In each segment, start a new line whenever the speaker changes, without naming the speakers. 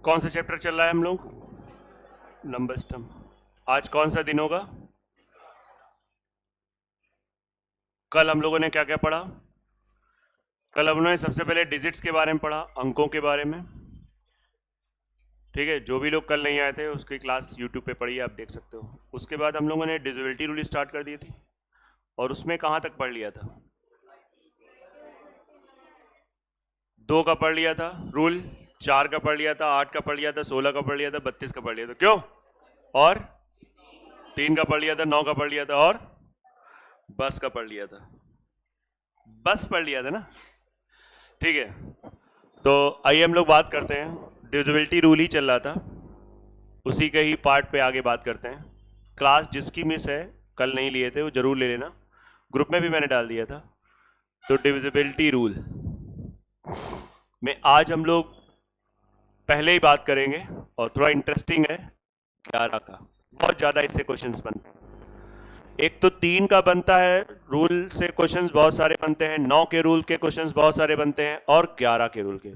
कौन सा चैप्टर चल रहा है हम लोग? Number system. आज कौन सा दिन होगा? कल हम लोगों ने क्या क्या पढ़ा? कल हम लोगों ने सबसे पहले डिजिट्स के बारे में पढ़ा, अंकों के बारे में। ठीक है, जो भी लोग कल नहीं आए थे उसकी क्लास यूट्यूब पे पढ़ी है, आप देख सकते हो। उसके बाद हम लोगों ने डिविजिबिलिटी रूल स्टार्ट कर दी थी, और उसमें कहाँ तक पढ़ लिया था? 2 का पढ़ लिया था रूल, 4 का पढ़ लिया था, 8 का पढ़ लिया था, 16 का पढ़ लिया था, 32 का पढ़ लिया था। क्यों? और 3 का पढ़ लिया था, 9 का पढ़ लिया था, और बस का पढ़ लिया था। बस पढ़ लिया था ना? ठीक है, तो आइए हम लोग बात करते हैं। डिविजिबिलिटी रूल ही चल रहा था, उसी के ही पार्ट पे आगे बात करते हैं। क्लास जिसकी मिस है, कल नहीं लिए थे, वो जरूर ले लेना, ग्रुप में भी मैंने डाल दिया था। तो डिविजिबिलिटी रूल में आज हम लोग पहले ही बात करेंगे, और थोड़ा इंटरेस्टिंग है 11 का, बहुत ज़्यादा इससे क्वेश्चंस बनते हैं। एक तो 3 का बनता है रूल से क्वेश्चंस बहुत सारे बनते हैं, 9 के रूल के क्वेश्चंस बहुत सारे बनते हैं, और 11 के रूल के।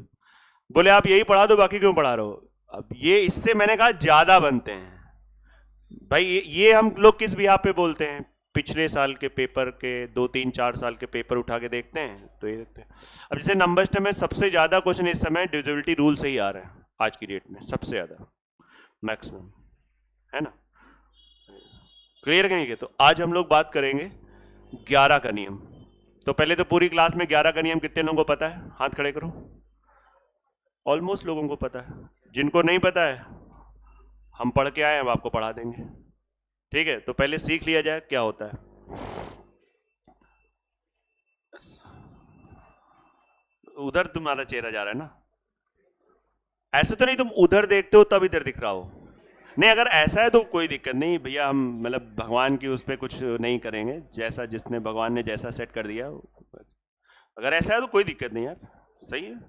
बोले आप यही पढ़ा दो, बाकी क्यों पढ़ा रहे हो? अब ये इससे मैंने कहा ज़्यादा बनते हैं भाई। ये हम लोग किस बिहार पे बोलते हैं? पिछले साल के पेपर के 2-3-4 साल के पेपर उठा के देखते हैं तो ये देखते हैं। अब जैसे नंबर सिस्टम में सबसे ज़्यादा क्वेश्चन इस समय डिविजिबिलिटी रूल से ही आ रहे हैं, आज की डेट में सबसे ज़्यादा, मैक्सिमम, है ना? क्लियर करेंगे? तो आज हम लोग बात करेंगे 11 का नियम। तो पहले तो पूरी क्लास में 11 का नियम कितने लोगों को पता है? हाथ खड़े करो। ऑलमोस्ट लोगों को पता है। जिनको नहीं पता है, हम पढ़ के आए, हम आपको पढ़ा देंगे। ठीक है, तो पहले सीख लिया जाए क्या होता है। उधर तुम्हारा चेहरा जा रहा है ना? ऐसे तो नहीं तुम उधर देखते हो तब इधर दिख रहा हो? नहीं, अगर ऐसा है तो कोई दिक्कत नहीं भैया, हम मतलब भगवान की उस पर कुछ नहीं करेंगे, जैसा जिसने भगवान ने जैसा सेट कर दिया। अगर ऐसा है तो कोई दिक्कत नहीं यार, सही है।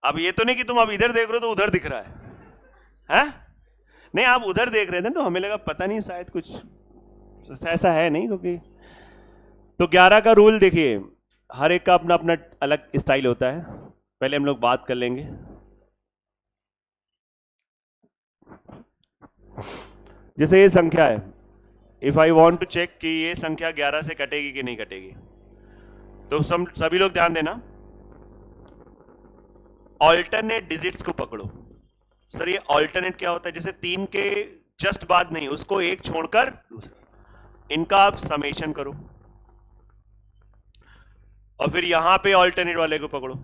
अब ये तो नहीं कि तुम अब इधर देख रहे हो तो उधर दिख रहा है? नहीं, आप उधर देख रहे थे तो हमें लगा पता नहीं शायद कुछ ऐसा है नहीं, क्योंकि तो 11 का रूल देखिए, हर एक का अपना अपना अलग स्टाइल होता है। पहले हम लोग बात कर लेंगे। जैसे ये संख्या है, if I want to check कि ये संख्या 11 से कटेगी कि नहीं कटेगी, तो सभी लोग ध्यान देना, ऑल्टरनेट डिजिट्स को पकड़ो। सर ये ऑल्टरनेट क्या होता है? जैसे 3 के जस्ट बाद नहीं, उसको एक छोड़कर इनका आप समेशन करो, और फिर यहां पे ऑल्टरनेट वाले को पकड़ो,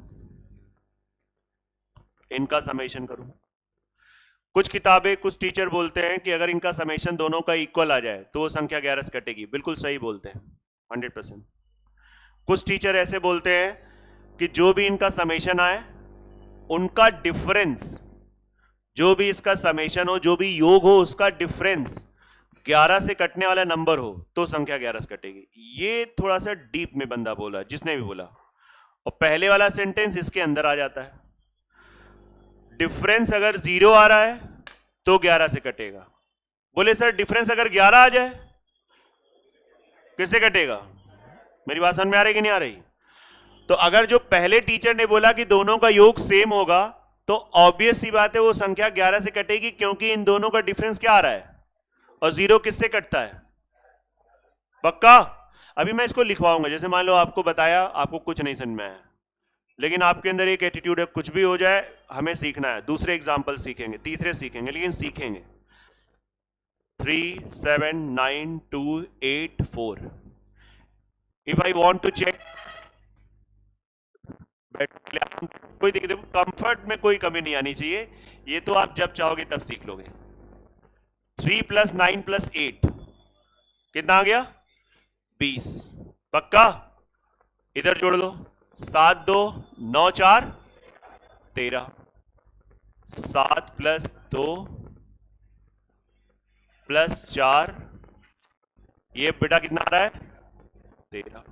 इनका समेशन करो। कुछ किताबें, कुछ टीचर बोलते हैं कि अगर इनका समेशन दोनों का इक्वल आ जाए तो वो संख्या 11 से कटेगी। बिल्कुल सही बोलते हैं, 100%। कुछ टीचर ऐसे बोलते हैं कि जो भी इनका समेशन आए, उनका डिफरेंस, जो भी इसका समेशन हो, जो भी योग हो, उसका डिफरेंस 11 से कटने वाला नंबर हो तो संख्या 11 से कटेगी। ये थोड़ा सा डीप में बंदा बोला, जिसने भी बोला, और पहले वाला सेंटेंस इसके अंदर आ जाता है। डिफरेंस अगर 0 आ रहा है तो 11 से कटेगा। बोले सर डिफरेंस अगर 11 आ जाए किससे कटेगा? मेरी बात समझ में आ रही कि नहीं आ रही? तो अगर जो पहले टीचर ने बोला कि दोनों का योग सेम होगा, तो ऑब्वियस सी बात है वो संख्या 11 से कटेगी, क्योंकि इन दोनों का डिफरेंस क्या आ रहा है, और 0 किससे कटता है? पक्का? अभी मैं इसको लिखवाऊंगा। जैसे मान लो आपको बताया, आपको कुछ नहीं समझ में आया, लेकिन आपके अंदर एक एटीट्यूड है, कुछ भी हो जाए हमें सीखना है। दूसरे एग्जाम्पल सीखेंगे, तीसरे सीखेंगे, लेकिन सीखेंगे। 3, 7, 9, 2, 8, 4। If I want to check, कोई देखो, कंफर्ट में कोई कमी नहीं आनी चाहिए, ये तो आप जब चाहोगे तब सीख लोगे। 3 + 9 + 8 कितना आ गया? 20। पक्का? इधर जोड़ दो, 7 2 9 4 13। 7 + 2 + 4, ये बेटा कितना आ रहा है? 13।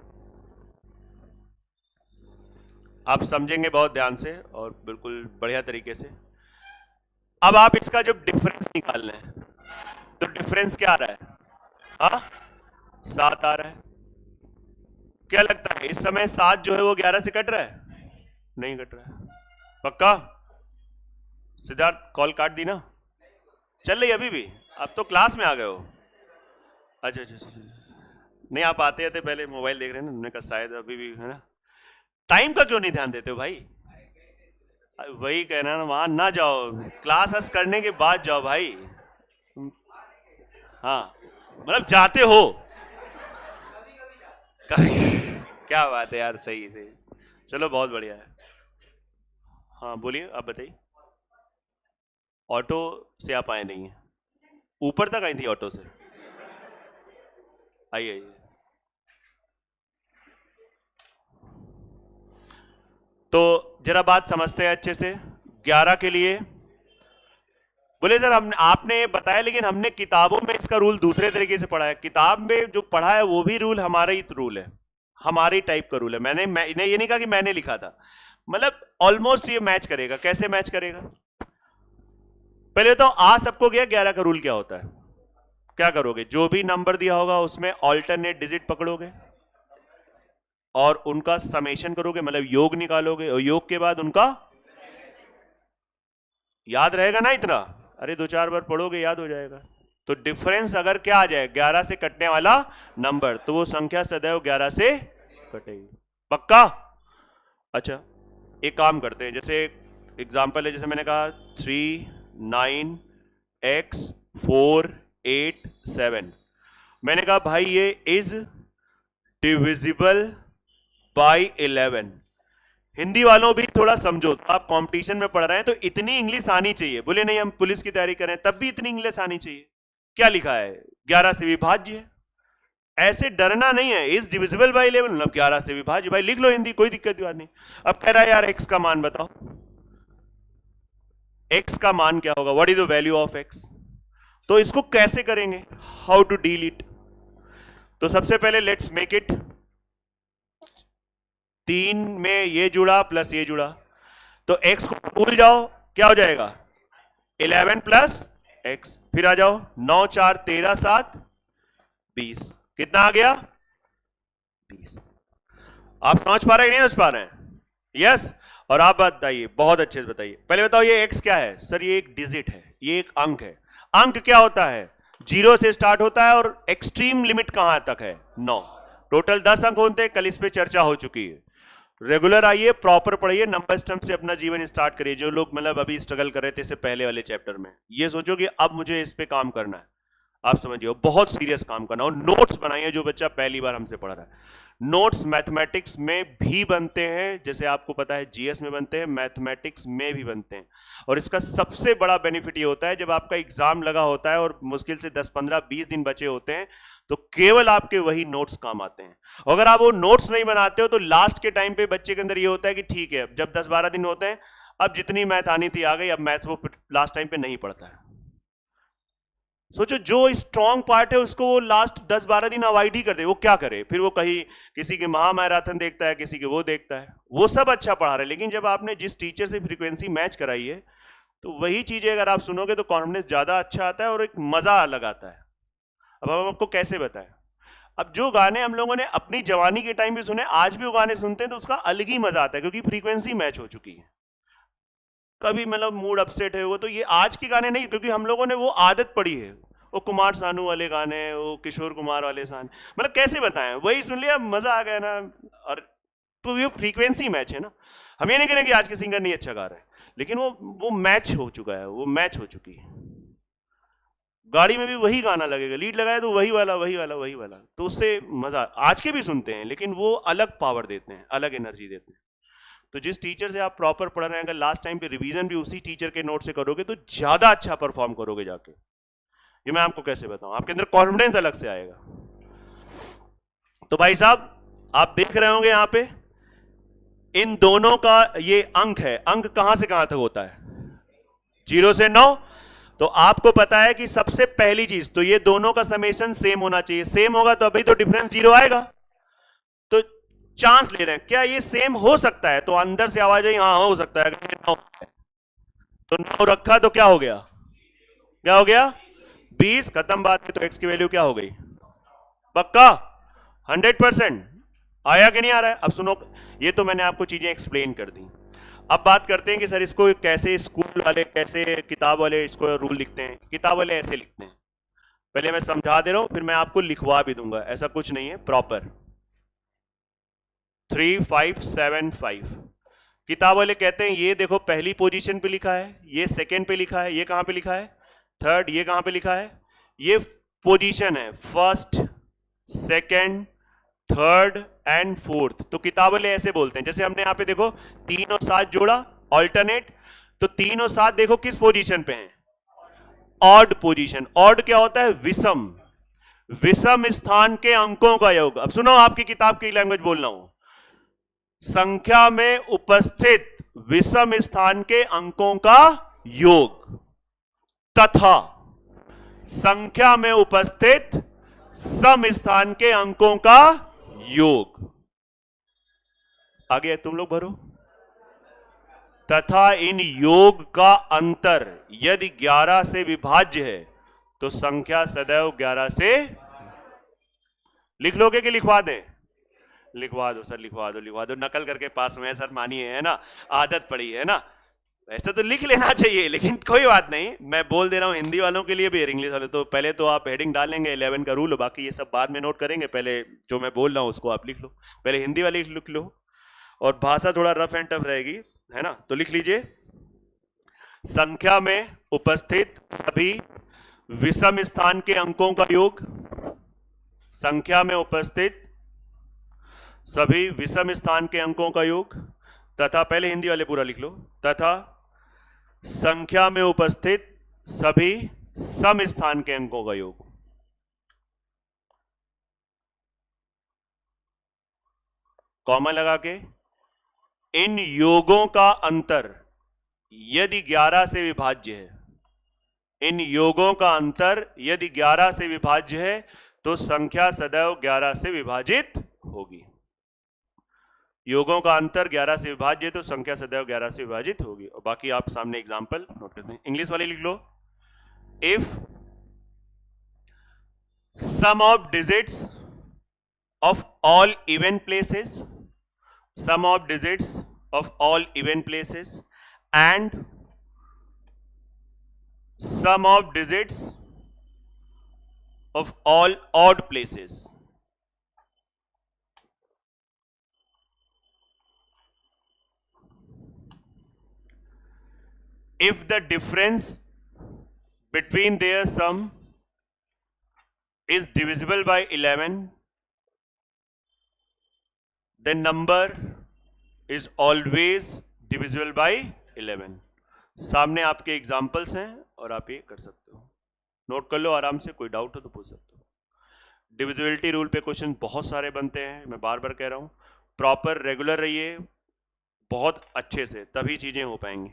आप समझेंगे बहुत ध्यान से और बिल्कुल बढ़िया तरीके से। अब आप इसका जब डिफरेंस निकालना है, तो डिफरेंस क्या आ रहा है? हाँ, 7 आ रहा है। क्या लगता है इस समय 7 जो है वो 11 से कट रहा है? नहीं कट रहा है। पक्का? सिद्धार्थ कॉल काट दी ना? चल रही अभी भी? अब तो क्लास में आ गए हो। अच्छा अच्छा अच्छा, अच्छा। नहीं, आप आते थे पहले मोबाइल देख रहे हैं ना, उन्होंने कहा शायद अभी भी है ना। टाइम का क्यों नहीं ध्यान देते हो भाई? वही कहना ना, वहां ना जाओ, क्लास करने के बाद जाओ भाई। हाँ, मतलब जाते हो क्या बात है यार, सही सही। चलो बहुत बढ़िया है। हाँ बोलिए, आप बताइए। ऑटो से आप आए नहीं है? ऊपर तक आई थी ऑटो से? आइए आइए। तो जरा बात समझते हैं अच्छे से। 11 के लिए बोले सर हमने आपने बताया, लेकिन हमने किताबों में इसका रूल दूसरे तरीके से पढ़ा है। किताब में जो पढ़ा है वो भी रूल हमारा ही रूल है, हमारी टाइप का रूल है। मैंने ये नहीं कहा कि मैंने लिखा था, मतलब ऑलमोस्ट ये मैच करेगा। कैसे मैच करेगा? पहले तो आ सबको गया, 11 का रूल क्या होता है? क्या करोगे? जो भी नंबर दिया होगा उसमें ऑल्टरनेट डिजिट पकड़ोगे और उनका समेशन करोगे, मतलब योग निकालोगे, और योग के बाद उनका याद रहेगा ना इतना? अरे 2-4 बार पढ़ोगे, याद हो जाएगा। तो डिफरेंस अगर क्या आ जाए, 11 से कटने वाला नंबर, तो वो संख्या सदैव 11 से कटेगी। पक्का? अच्छा, एक काम करते हैं, जैसे एग्जाम्पल है, जैसे मैंने कहा 3 9 x 4 8 7। मैंने कहा भाई ये इज डिविजिबल बाई 11। हिंदी वालों भी थोड़ा समझो, तो आप कंपटीशन में पढ़ रहे हैं तो इतनी इंग्लिश आनी चाहिए। बोले नहीं हम पुलिस की तैयारी करें तब भी इतनी इंग्लिश आनी चाहिए। क्या लिखा है? 11 से विभाज्य है। ऐसे डरना नहीं है, इज डिविजिबल बाई 11 मतलब 11 से विभाज्य। भाई लिख लो हिंदी, कोई दिक्कत की बात नहीं। अब कह रहा है यार एक्स का मान बताओ, एक्स का मान क्या होगा, what is the value of x. तो इसको कैसे करेंगे, हाउ टू डील इट? तो सबसे पहले लेट्स मेक इट 3 में ये जुड़ा प्लस ये जुड़ा, तो x को भूल जाओ, क्या हो जाएगा? 11 प्लस x। फिर आ जाओ, 9 4 13 7 20। कितना आ गया? 20। आप समझ पा रहे हैं नहीं समझ पा रहे हैं? यस। और आप बताइए, बहुत अच्छे से बताइए। पहले बताओ ये x क्या है? सर ये एक डिजिट है, ये एक अंक है। अंक क्या होता है? 0 से स्टार्ट होता है और एक्सट्रीम लिमिट कहां तक है? 9। टोटल 10 अंक होते हैं, कल इस पे चर्चा हो चुकी है। रेगुलर आइए, प्रॉपर पढ़िए, नंबर सिस्टम से अपना जीवन स्टार्ट करिए। जो लोग मतलब अभी स्ट्रगल कर रहे थे इससे पहले वाले चैप्टर में, ये सोचो कि अब मुझे इस पे काम करना है। आप समझिए, बहुत सीरियस काम करना। और नोट्स बनाइए, जो बच्चा पहली बार हमसे पढ़ रहा है। नोट्स मैथमेटिक्स में भी बनते हैं, जैसे आपको पता है जीएस में बनते हैं, मैथमेटिक्स में भी बनते हैं। और इसका सबसे बड़ा बेनिफिट ये होता है, जब आपका एग्जाम लगा होता है और मुश्किल से 10 15 20 दिन बचे होते हैं, तो केवल आपके वही नोट्स काम आते हैं। अगर आप वो नोट्स नहीं बनाते हो तो लास्ट के टाइम पे बच्चे के अंदर ये होता है कि ठीक है, जब 10 12 दिन होते हैं, अब जितनी मैथ आनी थी आ गई, अब मैथ्स वो लास्ट टाइम पे नहीं पढ़ता है। सोचो, जो स्ट्रॉन्ग पार्ट है उसको वो लास्ट 10 12 दिन अवॉइड ही कर दे, वो क्या करे? फिर वो कहीं किसी के महामैराथन देखता है, किसी के वो देखता है, वो सब अच्छा पढ़ा रहे। लेकिन जब आपने जिस टीचर से फ्रीक्वेंसी मैच कराई है, तो वही चीजें अगर आप सुनोगे तो कॉन्फिडेंस ज्यादा अच्छा आता है और एक मजा अलग आता है। अब हम आपको कैसे बताएं? अब जो गाने हम लोगों ने अपनी जवानी के टाइम पे सुने, आज भी वो गाने सुनते हैं तो उसका अलग ही मजा आता है, क्योंकि फ्रीक्वेंसी मैच हो चुकी है। कभी मतलब मूड अपसेट है वो, तो ये आज के गाने नहीं, क्योंकि हम लोगों ने वो आदत पड़ी है। वो कुमार सानू वाले गाने, वो किशोर कुमार वाले गाने, मतलब कैसे बताएं, वही सुन लिया, मजा आ गया ना। और तो ये फ्रीक्वेंसी मैच है ना। हम ये नहीं कह रहे कि आज के सिंगर नहीं अच्छा गा रहे हैं, लेकिन वो मैच हो चुका है, वो मैच हो चुकी है। गाड़ी में भी वही गाना लगेगा, लीड लगाया तो वही वाला वही वाला वही वाला, तो उससे मजा आज के भी सुनते हैं, लेकिन वो अलग पावर देते हैं, अलग एनर्जी देते हैं। तो जिस टीचर से आप प्रॉपर पढ़ रहे हैं, अगर लास्ट टाइम पे रिवीजन भी उसी टीचर के नोट से करोगे तो ज्यादा अच्छा परफॉर्म करोगे जाके। ये मैं आपको कैसे बताऊं, आपके अंदर कॉन्फिडेंस अलग से आएगा। तो भाई साहब, आप देख रहे होंगे यहां पे इन दोनों का ये अंक है। अंक कहां से कहां तक होता है? 0 से 9। तो आपको पता है कि सबसे पहली चीज तो ये दोनों का समेशन सेम होना चाहिए। सेम होगा तो अभी तो डिफरेंस 0 आएगा। तो चांस ले रहे हैं, क्या ये सेम हो सकता है? तो अंदर से आवाज आई, हाँ हो सकता है। अगर 9 है तो 9 रखा तो क्या हो गया? क्या हो गया? 20। खत्म बात है। तो x की वैल्यू क्या हो गई? पक्का 100%। आया कि नहीं आ रहा है? अब सुनो, ये तो मैंने आपको चीजें एक्सप्लेन कर दी। अब बात करते हैं कि सर इसको कैसे स्कूल वाले, कैसे किताब वाले इसको रूल लिखते हैं। किताब वाले ऐसे लिखते हैं, पहले मैं समझा दे रहा हूं, फिर मैं आपको लिखवा भी दूंगा, ऐसा कुछ नहीं है, प्रॉपर 3575। किताब वाले कहते हैं ये देखो पहली पोजीशन पे लिखा है, ये सेकंड पे लिखा है, ये कहां पे लिखा है थर्ड, ये कहां पे लिखा है, ये पोजीशन है first, second, third and fourth. तो किताब वाले ऐसे बोलते हैं, जैसे हमने यहां पे देखो 3 और 7 जोड़ा ऑल्टरनेट, तो 3 और 7 देखो किस पोजीशन पे हैं, ऑड पोजीशन। ऑड क्या होता है, विषम, विषम स्थान के अंकों का योग। अब सुनो, आपकी किताब की लैंग्वेज बोल रहा हूं, संख्या में उपस्थित विषम स्थान के अंकों का योग तथा संख्या में उपस्थित सम स्थान के अंकों का योग। आगे तुम लोग भरो। तथा इन योग का अंतर यदि 11 से विभाज्य है तो संख्या सदैव 11 से। लिख लोगे कि लिखवा दें? लिखवा दो सर, लिखवा दो, लिखवा दो, नकल करके पास में है सर, मानिए, है ना, आदत पड़ी है ना, ऐसा तो लिख लेना चाहिए, लेकिन कोई बात नहीं, मैं बोल दे रहा हूं हिंदी वालों के लिए भी और इंग्लिश वाले। तो पहले तो आप हेडिंग डालेंगे 11 का रूल, बाकी ये सब बाद में नोट करेंगे, पहले जो मैं बोल रहा हूं उसको आप लिख लो, पहले हिंदी वाली लिख लो, और भाषा थोड़ा रफ एंड टफ रहेगी, है ना। तो लिख लीजिए, संख्या में उपस्थित सभी विषम स्थान के अंकों का योग, संख्या में उपस्थित सभी विषम स्थान के अंकों का योग तथा, पहले हिंदी वाले पूरा लिख लो, तथा संख्या में उपस्थित सभी सम स्थान के अंकों का योग। कॉमा लगा के, इन योगों का अंतर यदि 11 से विभाज्य है, इन योगों का अंतर यदि 11 से विभाज्य है तो संख्या सदैव 11 से विभाजित होगी। योगों का अंतर 11 से विभाज्य है तो संख्या सदैव 11 से विभाजित होगी। और बाकी आप सामने एग्जांपल नोट करते हैं। इंग्लिश वाले लिख लो, if sum of digits of all even places, sum of digits of all even places and sum of digits of all odd places, if the difference between their sum is divisible by 11, then number is always divisible by 11। सामने आपके examples हैं और आप ये कर सकते हो, note कर लो आराम से, कोई डाउट हो तो पूछ सकते हो। डिविजिबिलिटी रूल पे क्वेश्चन बहुत सारे बनते हैं, मैं बार बार कह रहा हूं, प्रॉपर रेगुलर रहिए बहुत अच्छे से, तभी चीजें हो पाएंगी।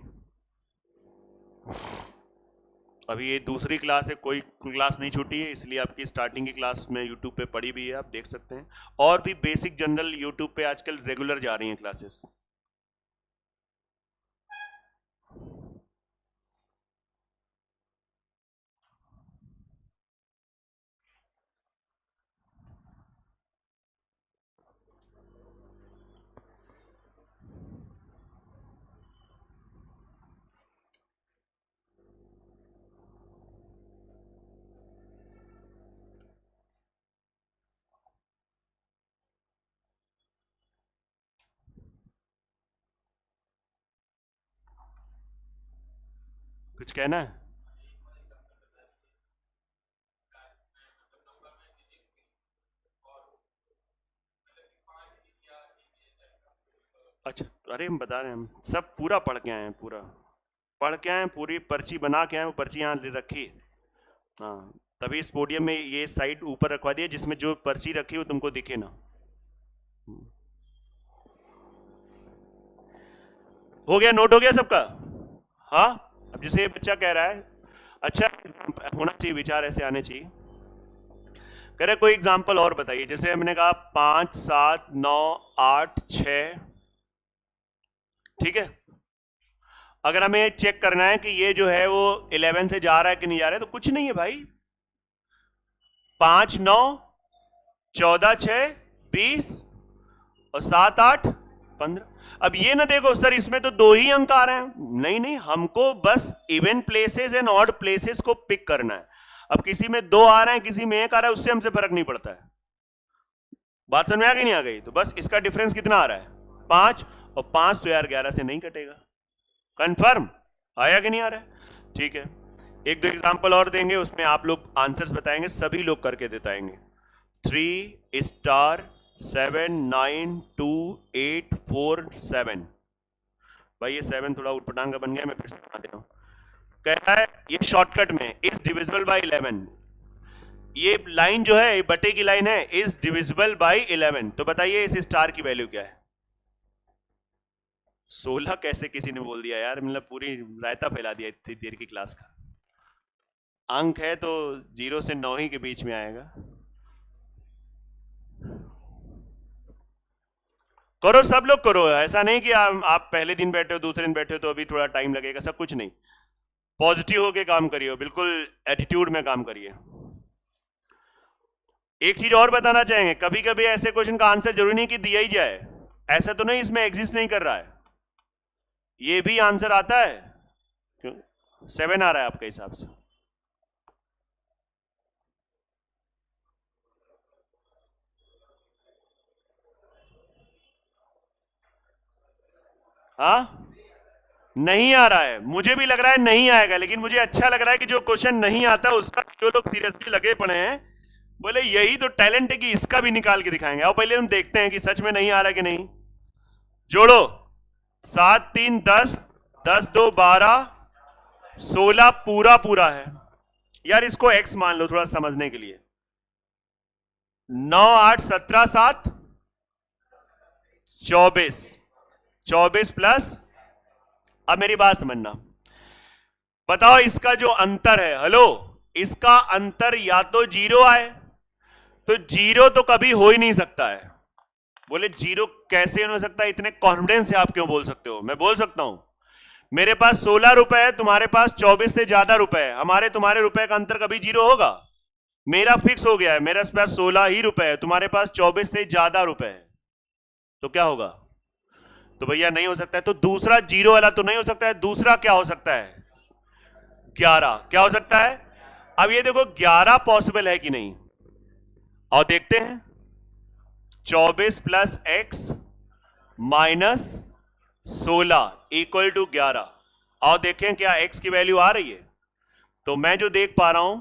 अभी ये दूसरी क्लास है, कोई क्लास नहीं छूटी है, इसलिए आपकी स्टार्टिंग की क्लास में यूट्यूब पे पड़ी भी है, आप देख सकते हैं। और भी बेसिक जनरल यूट्यूब पे आजकल रेगुलर जा रही हैं क्लासेस। कुछ कहना है? अच्छा, अरे हम बता रहे हैं, हम सब पूरा पढ़ के आए हैं, पूरा पढ़ के आए हैं, पूरी पर्ची बना के आए, वो पर्ची यहाँ रखी, हाँ, तभी इस पोडियम में ये साइड ऊपर रखवा दिया जिसमें जो पर्ची रखी हो तुमको दिखे ना। हो गया, नोट हो गया सबका? हाँ, अब जैसे ये बच्चा कह रहा है, अच्छा होना चाहिए, विचार ऐसे आने चाहिए, कह रहे कोई एग्जांपल और बताइए। जैसे हमने कहा 5, 7, 9, 8, 6, ठीक है। अगर हमें चेक करना है कि ये जो है वो 11 से जा रहा है कि नहीं जा रहा है, तो कुछ नहीं है भाई, 5, 9, 14, 6, 20 और 7, 8, 15। अब ये ना देखो सर इसमें तो 2 ही अंक आ रहे हैं, नहीं नहीं, हमको बस even places and odd places को पिक करना है। अब किसी में 2 आ रहे हैं, किसी में 1 आ रहा है, उससे हमसे फर्क नहीं पड़ता है। बात समझ में आ गई नहीं आ गई? तो बस इसका डिफरेंस कितना आ रहा है? 5, और 5 तो यार 11 से नहीं कटेगा। कंफर्म आया कि नहीं आ रहा है? ठीक है, एक दो एग्जांपल और देंगे, उसमें आप लोग आंसर्स बताएंगे, सभी लोग करके बताएंगे। 3 स्टार 7 9 2 8 4 7। भाई ये 7 थोड़ा उटपटांग का बन गया, मैं फिर से बना दे रहा हूं। कह रहा है ये शॉर्टकट में इज डिविजिबल बाय 11। ये लाइन जो है बटे की लाइन है, इज डिविजिबल बाय 11। तो बताइए इस स्टार की वैल्यू क्या है? 16 कैसे किसी ने बोल दिया यार, मतलब पूरी रायता फैला दिया इतनी देर की क्लास का। अंक है तो 0 से 9 ही के बीच में आएगा। करो सब लोग करो, ऐसा नहीं कि आप पहले दिन बैठे हो दूसरे दिन बैठे हो तो अभी थोड़ा टाइम लगेगा, सब कुछ नहीं। पॉजिटिव होके काम करिए, बिल्कुल एटीट्यूड में काम करिए। एक चीज और बताना चाहेंगे, कभी कभी ऐसे क्वेश्चन का आंसर जरूरी नहीं कि दिया ही जाए, ऐसा तो नहीं इसमें एग्जिस्ट नहीं कर रहा है, ये भी आंसर आता है। क्यों 7 आ रहा है आपके हिसाब से? हाँ नहीं आ रहा है, मुझे भी लग रहा है नहीं आएगा, लेकिन मुझे अच्छा लग रहा है कि जो क्वेश्चन नहीं आता उसका जो लोग सीरियसली लगे पड़े हैं, बोले यही तो टैलेंट है कि इसका भी निकाल के दिखाएंगे। और पहले हम देखते हैं कि सच में नहीं आ रहा कि नहीं। जोड़ो, 7 3 10, 10 2 12, 16 पूरा पूरा है यार, इसको x मान लो थोड़ा समझने के लिए। 9 8 17 7 24, 24 प्लस, अब मेरी बात समझना, बताओ इसका जो अंतर है, हेलो, इसका अंतर या तो 0 आए, तो 0 तो कभी हो ही नहीं सकता है। बोले 0 कैसे हो सकता है? इतने कॉन्फिडेंस से आप क्यों बोल सकते हो? मैं बोल सकता हूं, मेरे पास 16 रुपए है, तुम्हारे पास 24 से ज्यादा रुपए है, हमारे तुम्हारे रुपए का अंतर कभी 0 होगा? मेरा फिक्स हो गया है, मेरे पास 16 ही रुपए है, तुम्हारे पास 24 से ज्यादा रुपए है, तो क्या होगा? तो भैया नहीं हो सकता है, तो दूसरा 0 वाला तो नहीं हो सकता है, दूसरा क्या हो सकता है? 11। क्या हो सकता है? अब ये देखो 11 पॉसिबल है कि नहीं, और देखते हैं। 24 plus x minus 16 equal to 11, और देखें क्या x की वैल्यू आ रही है? तो मैं जो देख पा रहा हूं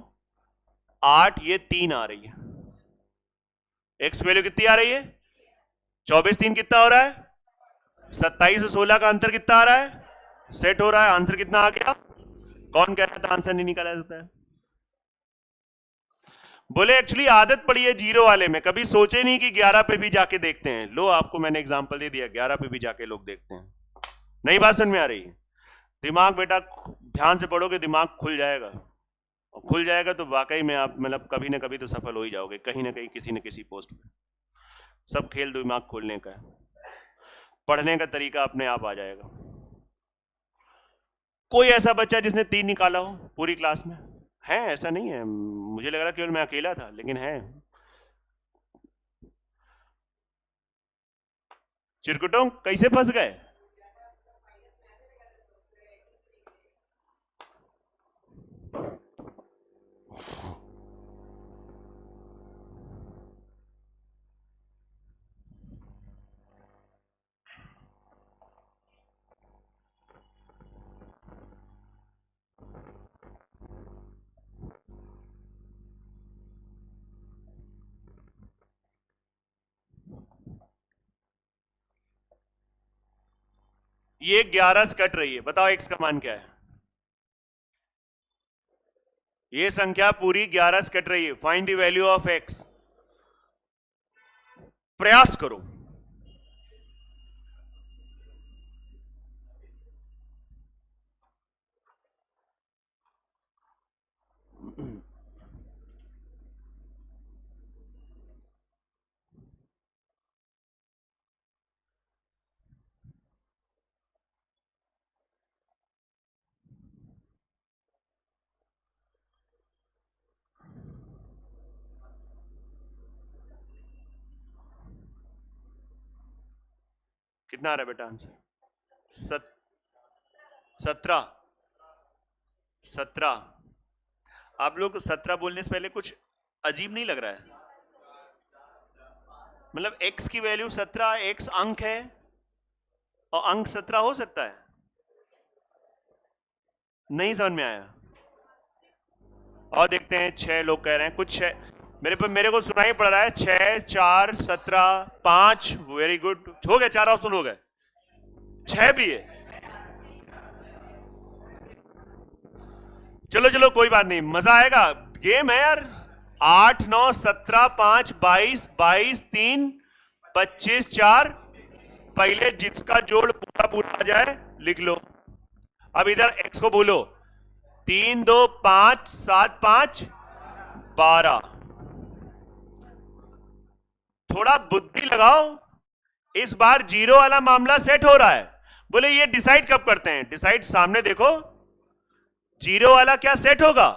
8, ये 3 आ रही है। x वैल्यू कितनी आ रही है? 24 3 कितना हो रहा है? 27 और 16 का अंतर कितना आ रहा है? सेट हो रहा है, आंसर कितना आ गया? कौन कह रहा था आंसर नहीं निकाला जाता है? बोले एक्चुअली आदत पड़ी है 0 वाले में, कभी सोचे नहीं कि 11 पे भी जाके देखते हैं। लो आपको मैंने एग्जांपल दे दिया, 11 पे भी जाके लोग देखते हैं। नई बात समझ में आ रही है? दिमाग बेटा ध्यान से पढ़ोगे दिमाग खुल जाएगा, और खुल जाएगा तो वाकई में आप मतलब कभी ना कभी तो सफल हो ही जाओगे, कहीं ना कहीं किसी न किसी पोस्ट पे। सब खेल दिमाग खोलने का है, पढ़ने का तरीका अपने आप आ जाएगा। कोई ऐसा बच्चा जिसने 3 निकाला हो पूरी क्लास में? है? ऐसा नहीं है, मुझे लग रहा केवल मैं अकेला था, लेकिन है। चिरकुटों कैसे फंस गए? ये 11 से कट रही है, बताओ x का मान क्या है? ये संख्या पूरी 11 से कट रही है, find the value of x। प्रयास करो। कितना आ रहा है बेटा आंसर? 17। 17। आप लोग 17 बोलने से पहले कुछ अजीब नहीं लग रहा है? मतलब x की वैल्यू 17, x अंक है और अंक 17 हो सकता है? नहीं समझ में आया? और देखते हैं, 6 लोग कह रहे हैं, कुछ 6 मेरे को सुनाई पड़ रहा है। 6, 4, 17, 5। वेरी गुड, हो गए, 4 ऑप्शन हो गए। 6 भी है। चलो चलो कोई बात नहीं, मजा आएगा, गेम है यार। 8, 9, 17, 5, 22, 22, 3, 25, 4। पहले जिसका जोड़ पूरा पूरा आ जाए लिख लो। अब इधर x को बोलो, 3, 2, 5, 7, 5, 12। थोड़ा बुद्धि लगाओ, इस बार जीरो वाला मामला सेट हो रहा है। बोले ये डिसाइड कब करते हैं? डिसाइड सामने देखो, जीरो वाला क्या सेट होगा?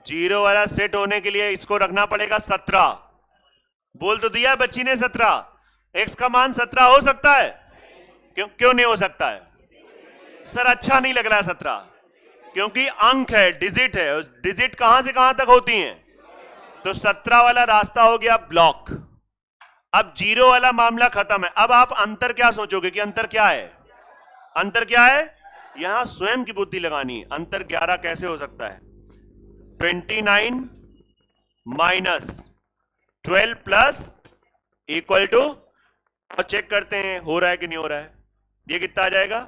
जीरो वाला सेट होने के लिए इसको रखना पड़ेगा 17। बोल तो दिया बच्ची ने 17। x का मान 17 हो सकता है? क्यों नहीं हो सकता है सर? अच्छा नहीं लग रहा है 17, क्योंकि अंक है, डिजिट है। डिजिट कहां से कहां तक होती हैं? तो 17 वाला रास्ता हो गया ब्लॉक। अब जीरो वाला मामला खत्म है। अब आप अंतर क्या सोचोगे कि अंतर क्या है? अंतर क्या है? यहां स्वयं की बुद्धि लगानी है। अंतर 11 कैसे हो सकता है? 29 माइनस 12 प्लस इक्वल टू, और चेक करते हैं हो रहा है कि नहीं हो रहा है। ये कितना आ जाएगा?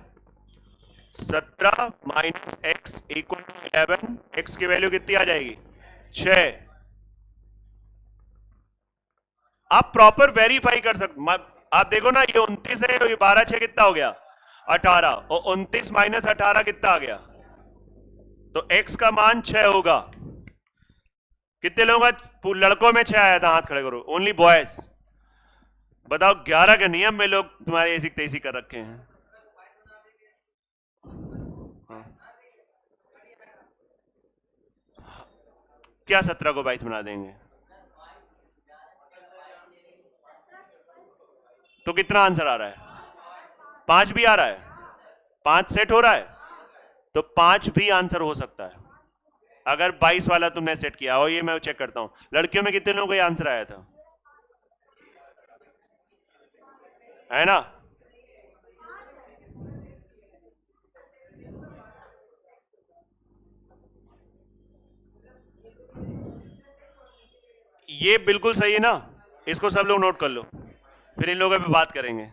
17 minus x equal to 11। X की वैल्यू कितनी आ जाएगी? 6। आप प्रॉपर वेरीफाई कर सकते। आप देखो ना, ये 29 है, ये 12, 6 कितना हो गया? 18। और 29 माइनस 18 कितना आ गया? तो x का मान 6 होगा। कितने लोगों का लड़कों में 6 आया था? हाथ खड़े करो, ओनली बॉयज। बताओ, 11 के नियम में लोग तुम्हारे ऐसी तेजी कर रखे हैं। क्या 17 को 22 बना देंगे? तो कितना आंसर आ रहा है? 5 भी आ रहा है? 5 सेट हो रहा है, तो 5 भी आंसर हो सकता है अगर 22 वाला तुमने सेट किया हो। ये मैं चेक करता हूं, लड़कियों में कितने लोगों को आंसर आया था, है ना? ये बिल्कुल सही है ना? इसको सब लोग नोट कर लो, फिर इन लोगों पे बात करेंगे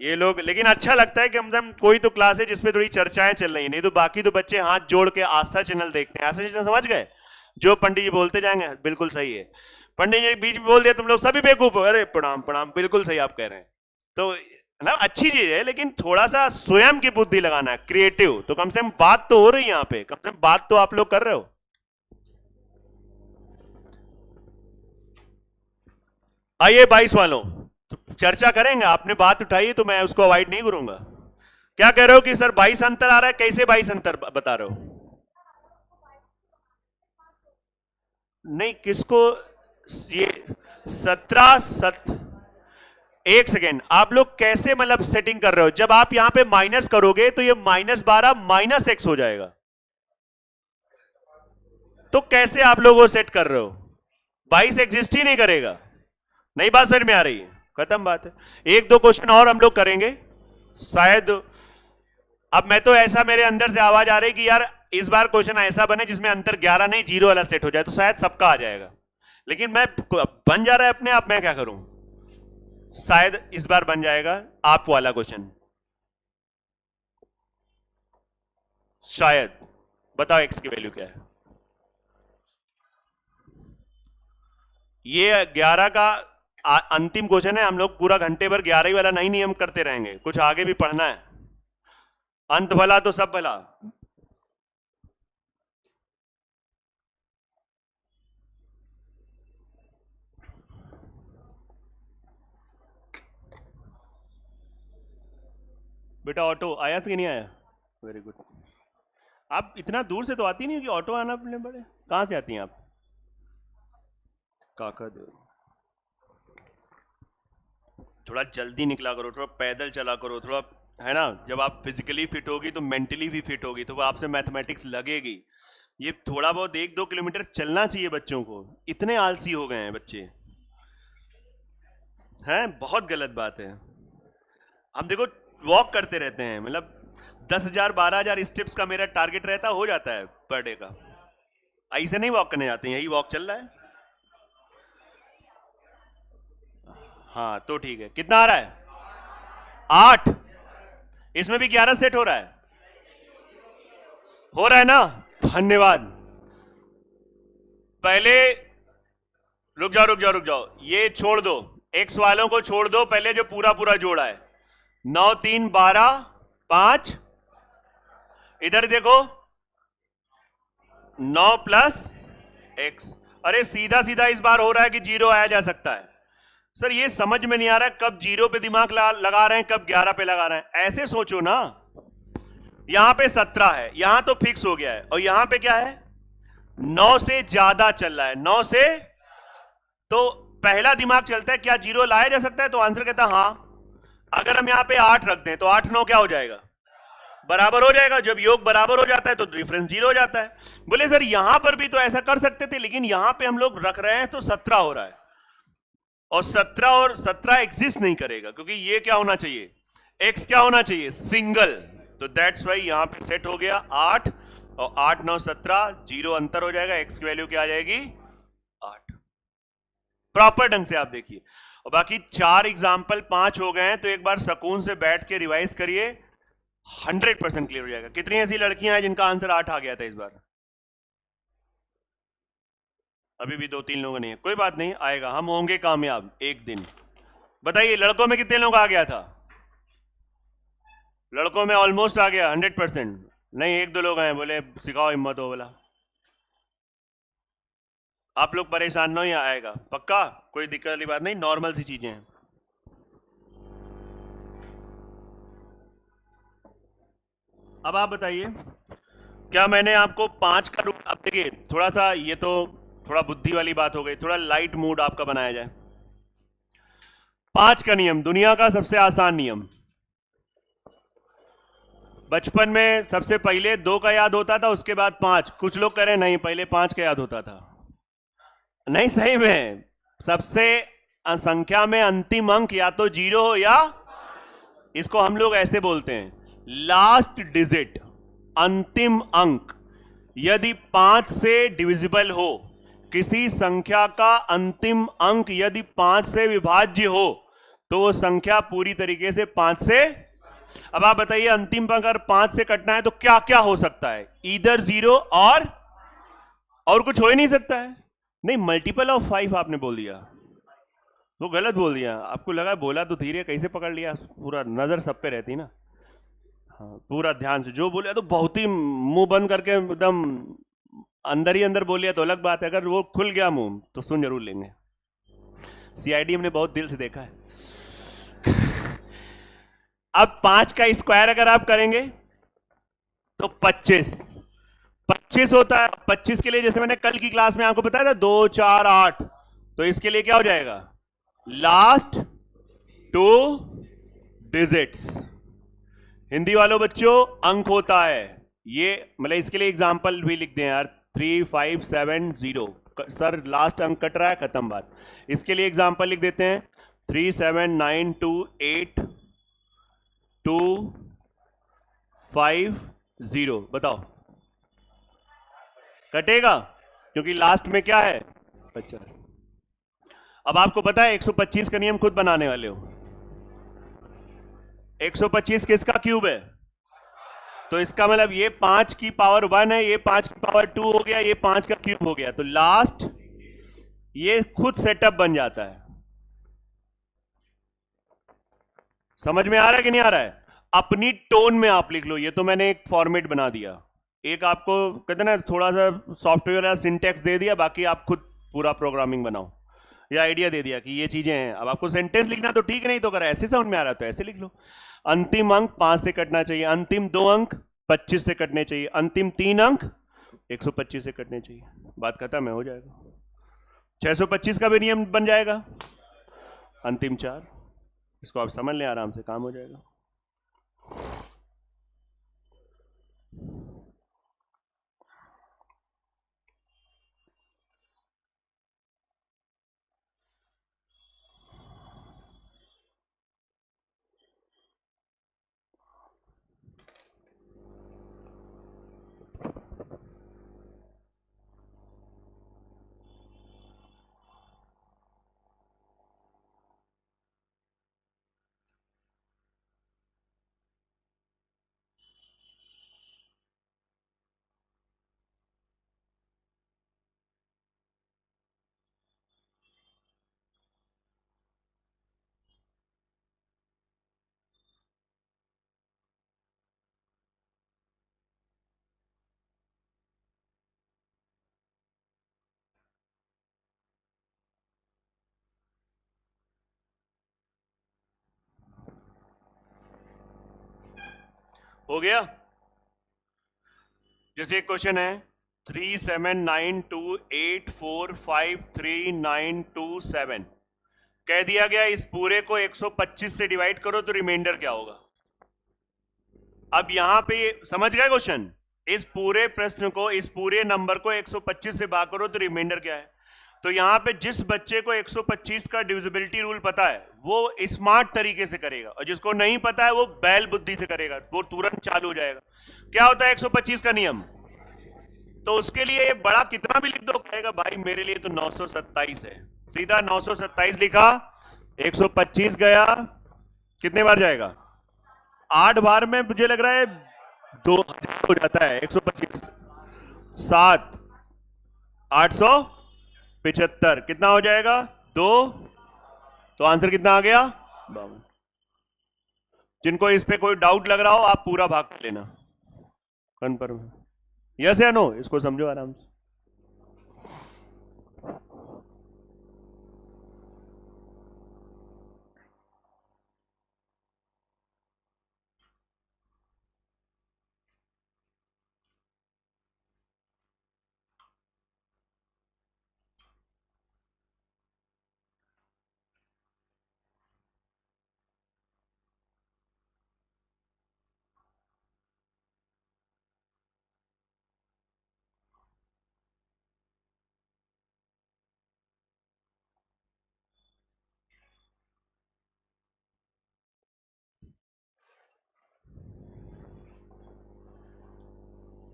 ये लोग। लेकिन अच्छा लगता है कि हम कोई तो क्लास है जिसपे थोड़ी चर्चाएं चल रही है, नहीं तो बाकी तो बच्चे हाथ जोड़ के आस्था चैनल देखते हैं। आस्था चैनल समझ गए? जो पंडित जी बोलते जाएंगे बिल्कुल सही है। पंडित जी बीच में बोल दिया तुम लोग सभी बेवकूफ हो, अरे प्रणाम प्रणाम, बिल्कुल सही आप कह रहे हैं। तो ना अच्छी चीज है, लेकिन थोड़ा सा स्वयं की बुद्धि लगाना है, क्रिएटिव। तो कम से कम बात तो हो रही है यहाँ पे, कम से कम बात तो आप लोग कर रहे हो। आइए 22 वालों, तो चर्चा करेंगे। आपने बात उठाई तो मैं उसको अवॉइड नहीं करूंगा। क्या कह रहे हो कि सर 22 अंतर आ रहा है? कैसे 22 अंतर बता रहे हो? नहीं, किसको? ये 17 एक सेकेंड, आप लोग कैसे मतलब सेटिंग कर रहे हो? जब आप यहां पे माइनस करोगे तो ये -12 माइनस एक्स हो जाएगा। तो कैसे आप लोग वो सेट कर रहे हो? 22 एग्जिस्ट ही नहीं करेगा। नई बात समझ में आ रही है? खत्म बात है। एक दो क्वेश्चन और हम लोग करेंगे शायद। अब मैं तो ऐसा, मेरे अंदर से आवाज आ रही कि यार इस बार क्वेश्चन ऐसा बने जिसमें अंतर 11 नहीं 0 वाला सेट हो जाए, तो शायद सबका आ जाएगा। लेकिन मैं बन जा रहा है अपने आप, मैं क्या करूं? शायद इस बार बन जाएगा आप वाला क्वेश्चन, शायद। बताओ एक्स की वैल्यू क्या है? ये 11 का अंतिम क्वेश्चन है। हम लोग पूरा घंटे भर 11 ही वाला नहीं नियम करते रहेंगे, कुछ आगे भी पढ़ना है। अंत भला तो सब भला। बेटा ऑटो आया कि नहीं आया? Very good. आप इतना दूर से तो आती नहीं कि ऑटो आना अपने बड़े, कहां से आती हैं आप? काका देव। थोड़ा जल्दी निकला करो, थोड़ा पैदल चला करो, थोड़ा, है ना। जब आप फिजिकली फिट होगी तो मेंटली भी फिट होगी, तो वो आपसे मैथमेटिक्स लगेगी। ये थोड़ा बहुत 1-2 किलोमीटर चलना चाहिए बच्चों को। इतने आलसी हो गए हैं बच्चे, हैं, बहुत गलत बात है। हम देखो वॉक करते रहते हैं, मतलब 10,000 12,000 स्टेप्स का मेरा टारगेट रहता, हो जाता है पर डे का। ऐसे नहीं वॉक करने जाते हैं, यही वॉक चल रहा है। हाँ तो ठीक है, कितना आ रहा है? 8। इसमें भी 11 सेट हो रहा है, हो रहा है ना? धन्यवाद। पहले रुक जाओ रुक जाओ रुक जाओ, ये छोड़ दो, एक्स वालों को छोड़ दो, पहले जो पूरा पूरा जोड़ा है 9 3 12 5, इधर देखो 9 प्लस एक्स। अरे सीधा सीधा इस बार हो रहा है कि 0 आया जा सकता है। सर ये समझ में नहीं आ रहा है, कब 0 पे दिमाग लगा रहे हैं, कब 11 पे लगा रहे हैं। ऐसे सोचो ना, यहां पे 17 है, यहां तो फिक्स हो गया है, और यहां पे क्या है? 9 से ज्यादा चल रहा है, 9 से, तो पहला दिमाग चलता है क्या 0 लाया जा सकता है? तो आंसर कहता है हां। अगर हम यहां पे 8 रख दें तो 8 9 क्या हो जाएगा? बराबर हो जाएगा। जब योग बराबर हो जाता है तो डिफरेंस 0 हो जाता है। बोले सर यहां पर भी तो ऐसा कर सकते थे, लेकिन यहां पे हम लोग रख रहे हैं तो 17 हो रहा है, और 17 एग्जिस्ट नहीं करेगा, क्योंकि ये क्या होना चाहिए? x क्या होना चाहिए? सिंगल। तो दैट्स वाई यहां पे सेट हो गया 8, और 8 9 17, 0 अंतर हो जाएगा, x की वैल्यू क्या आ जाएगी? 8। प्रॉपर ढंग से आप देखिए। और बाकी 4 एग्जाम्पल 5 हो गए हैं, तो एक बार सुकून से बैठ के रिवाइज करिए, 100% क्लियर हो जाएगा। कितनी ऐसी लड़कियां हैं जिनका आंसर 8 आ गया था इस बार? अभी भी 2-3 लोगों नहीं है, कोई बात नहीं, आएगा, हम होंगे कामयाब एक दिन। बताइए लड़कों में कितने लोग आ गया था? लड़कों में ऑलमोस्ट आ गया 100%। नहीं 1-2 लोग हैं, बोले सिखाओ हिम्मत हो बोला। आप लोग परेशान ना हो, यहाँ आएगा पक्का, कोई दिक्कत वाली बात नहीं, नॉर्मल सी चीजें हैं। अब आप बताइए, क्या मैंने आपको 5 का रूल, अब देखिए थोड़ा सा, ये तो थोड़ा बुद्धि वाली बात हो गई, थोड़ा लाइट मूड आपका बनाया जाए। 5 का नियम, दुनिया का सबसे आसान नियम। बचपन में सबसे पहले 2 का याद होता था, उसके बाद 5। कुछ लोग कह रहे हैं नहीं, पहले 5 का याद होता था। नहीं, सही में सबसे संख्या में अंतिम अंक या तो 0 हो, या इसको हम लोग ऐसे बोलते हैं, लास्ट डिजिट, अंतिम अंक यदि 5 से डिविजिबल हो, किसी संख्या का अंतिम अंक यदि 5 से विभाज्य हो, तो वो संख्या पूरी तरीके से 5 से। अब आप बताइए, अंतिम अंक अगर 5 से कटना है तो क्या क्या हो सकता है? इधर 0 और कुछ हो ही नहीं सकता है। नहीं, मल्टीपल ऑफ 5 आपने बोल दिया, वो गलत बोल दिया। आपको लगा बोला तो धीरे, कैसे पकड़ लिया? पूरा नजर सब पे रहती ना। हाँ, पूरा ध्यान से जो बोलिया तो बहुत ही मुंह बंद करके एकदम अंदर ही अंदर बोलिया तो अलग बात है, अगर वो खुल गया मुंह तो सुन जरूर लेंगे। सीआईडी हमने बहुत दिल से देखा है। अब 5 का स्क्वायर अगर आप करेंगे तो 25 होता है। 25 के लिए जैसे मैंने कल की क्लास में आपको बताया था 2 4 8, तो इसके लिए क्या हो जाएगा? Last 2 digits. हिंदी वालों बच्चों, अंक होता है ये, मतलब इसके लिए एग्जांपल भी लिख दें यार, 3 5 7 0। सर लास्ट अंक कट रहा है, खत्म बात। इसके लिए एग्जांपल लिख देते हैं 3 7 9 2 8 2 5 0। बताओ कटेगा? क्योंकि लास्ट में क्या है? 50। अब आपको पता है 125 का नियम खुद बनाने वाले हो। 125 किसका क्यूब है? तो इसका मतलब ये 5 की पावर 1 है, ये 5 की पावर 2 हो गया, ये 5 का क्यूब हो गया, तो लास्ट ये खुद सेटअप बन जाता है। समझ में आ रहा है कि नहीं आ रहा है? अपनी टोन में आप लिख लो। ये तो मैंने एक फॉर्मेट बना दिया, एक आपको कहते ना थोड़ा सा सॉफ्टवेयर या सिंटेक्स दे दिया, बाकी आप खुद पूरा प्रोग्रामिंग बनाओ, या आइडिया दे दिया कि ये चीजें हैं। अब आपको सेंटेंस लिखना तो ठीक, नहीं तो अगर ऐसे समझ में आ रहा तो ऐसे लिख लो। अंतिम अंक 5 से कटना चाहिए, अंतिम 2 अंक 25 से कटने चाहिए, अंतिम 3 अंक 125 से कटने चाहिए, बात खत्म है, हो जाएगा। 625 का भी नियम बन जाएगा, अंतिम 4। इसको आप समझ लें, आराम से काम हो जाएगा। हो गया। जैसे एक क्वेश्चन है 3792845397 कह दिया गया इस पूरे को 125 से डिवाइड करो तो रिमाइंडर क्या होगा। अब यहां पे समझ गए क्वेश्चन, इस पूरे प्रश्न को, इस पूरे नंबर को 125 से भाग करो तो रिमाइंडर क्या है। तो यहां पे जिस बच्चे को 125 का डिविजिबिलिटी रूल पता है वो स्मार्ट तरीके से करेगा, और जिसको नहीं पता है वो बैल बुद्धि से करेगा, वो तुरंत चालू हो जाएगा। क्या होता है 125 का नियम, तो उसके लिए ये बड़ा कितना भी लिख दो, कहेगा भाई मेरे लिए तो 927 है, सीधा 927 लिखा, 125 गया, कितने बार जाएगा, 8 बार में मुझे लग रहा है 2000 हो जाता है। 125 7 875 कितना हो जाएगा 2, तो आंसर कितना आ गया 52। जिनको इस पे कोई डाउट लग रहा हो आप पूरा भाग कर लेना, कन्फर्म, यस या नो, इसको समझो आराम से।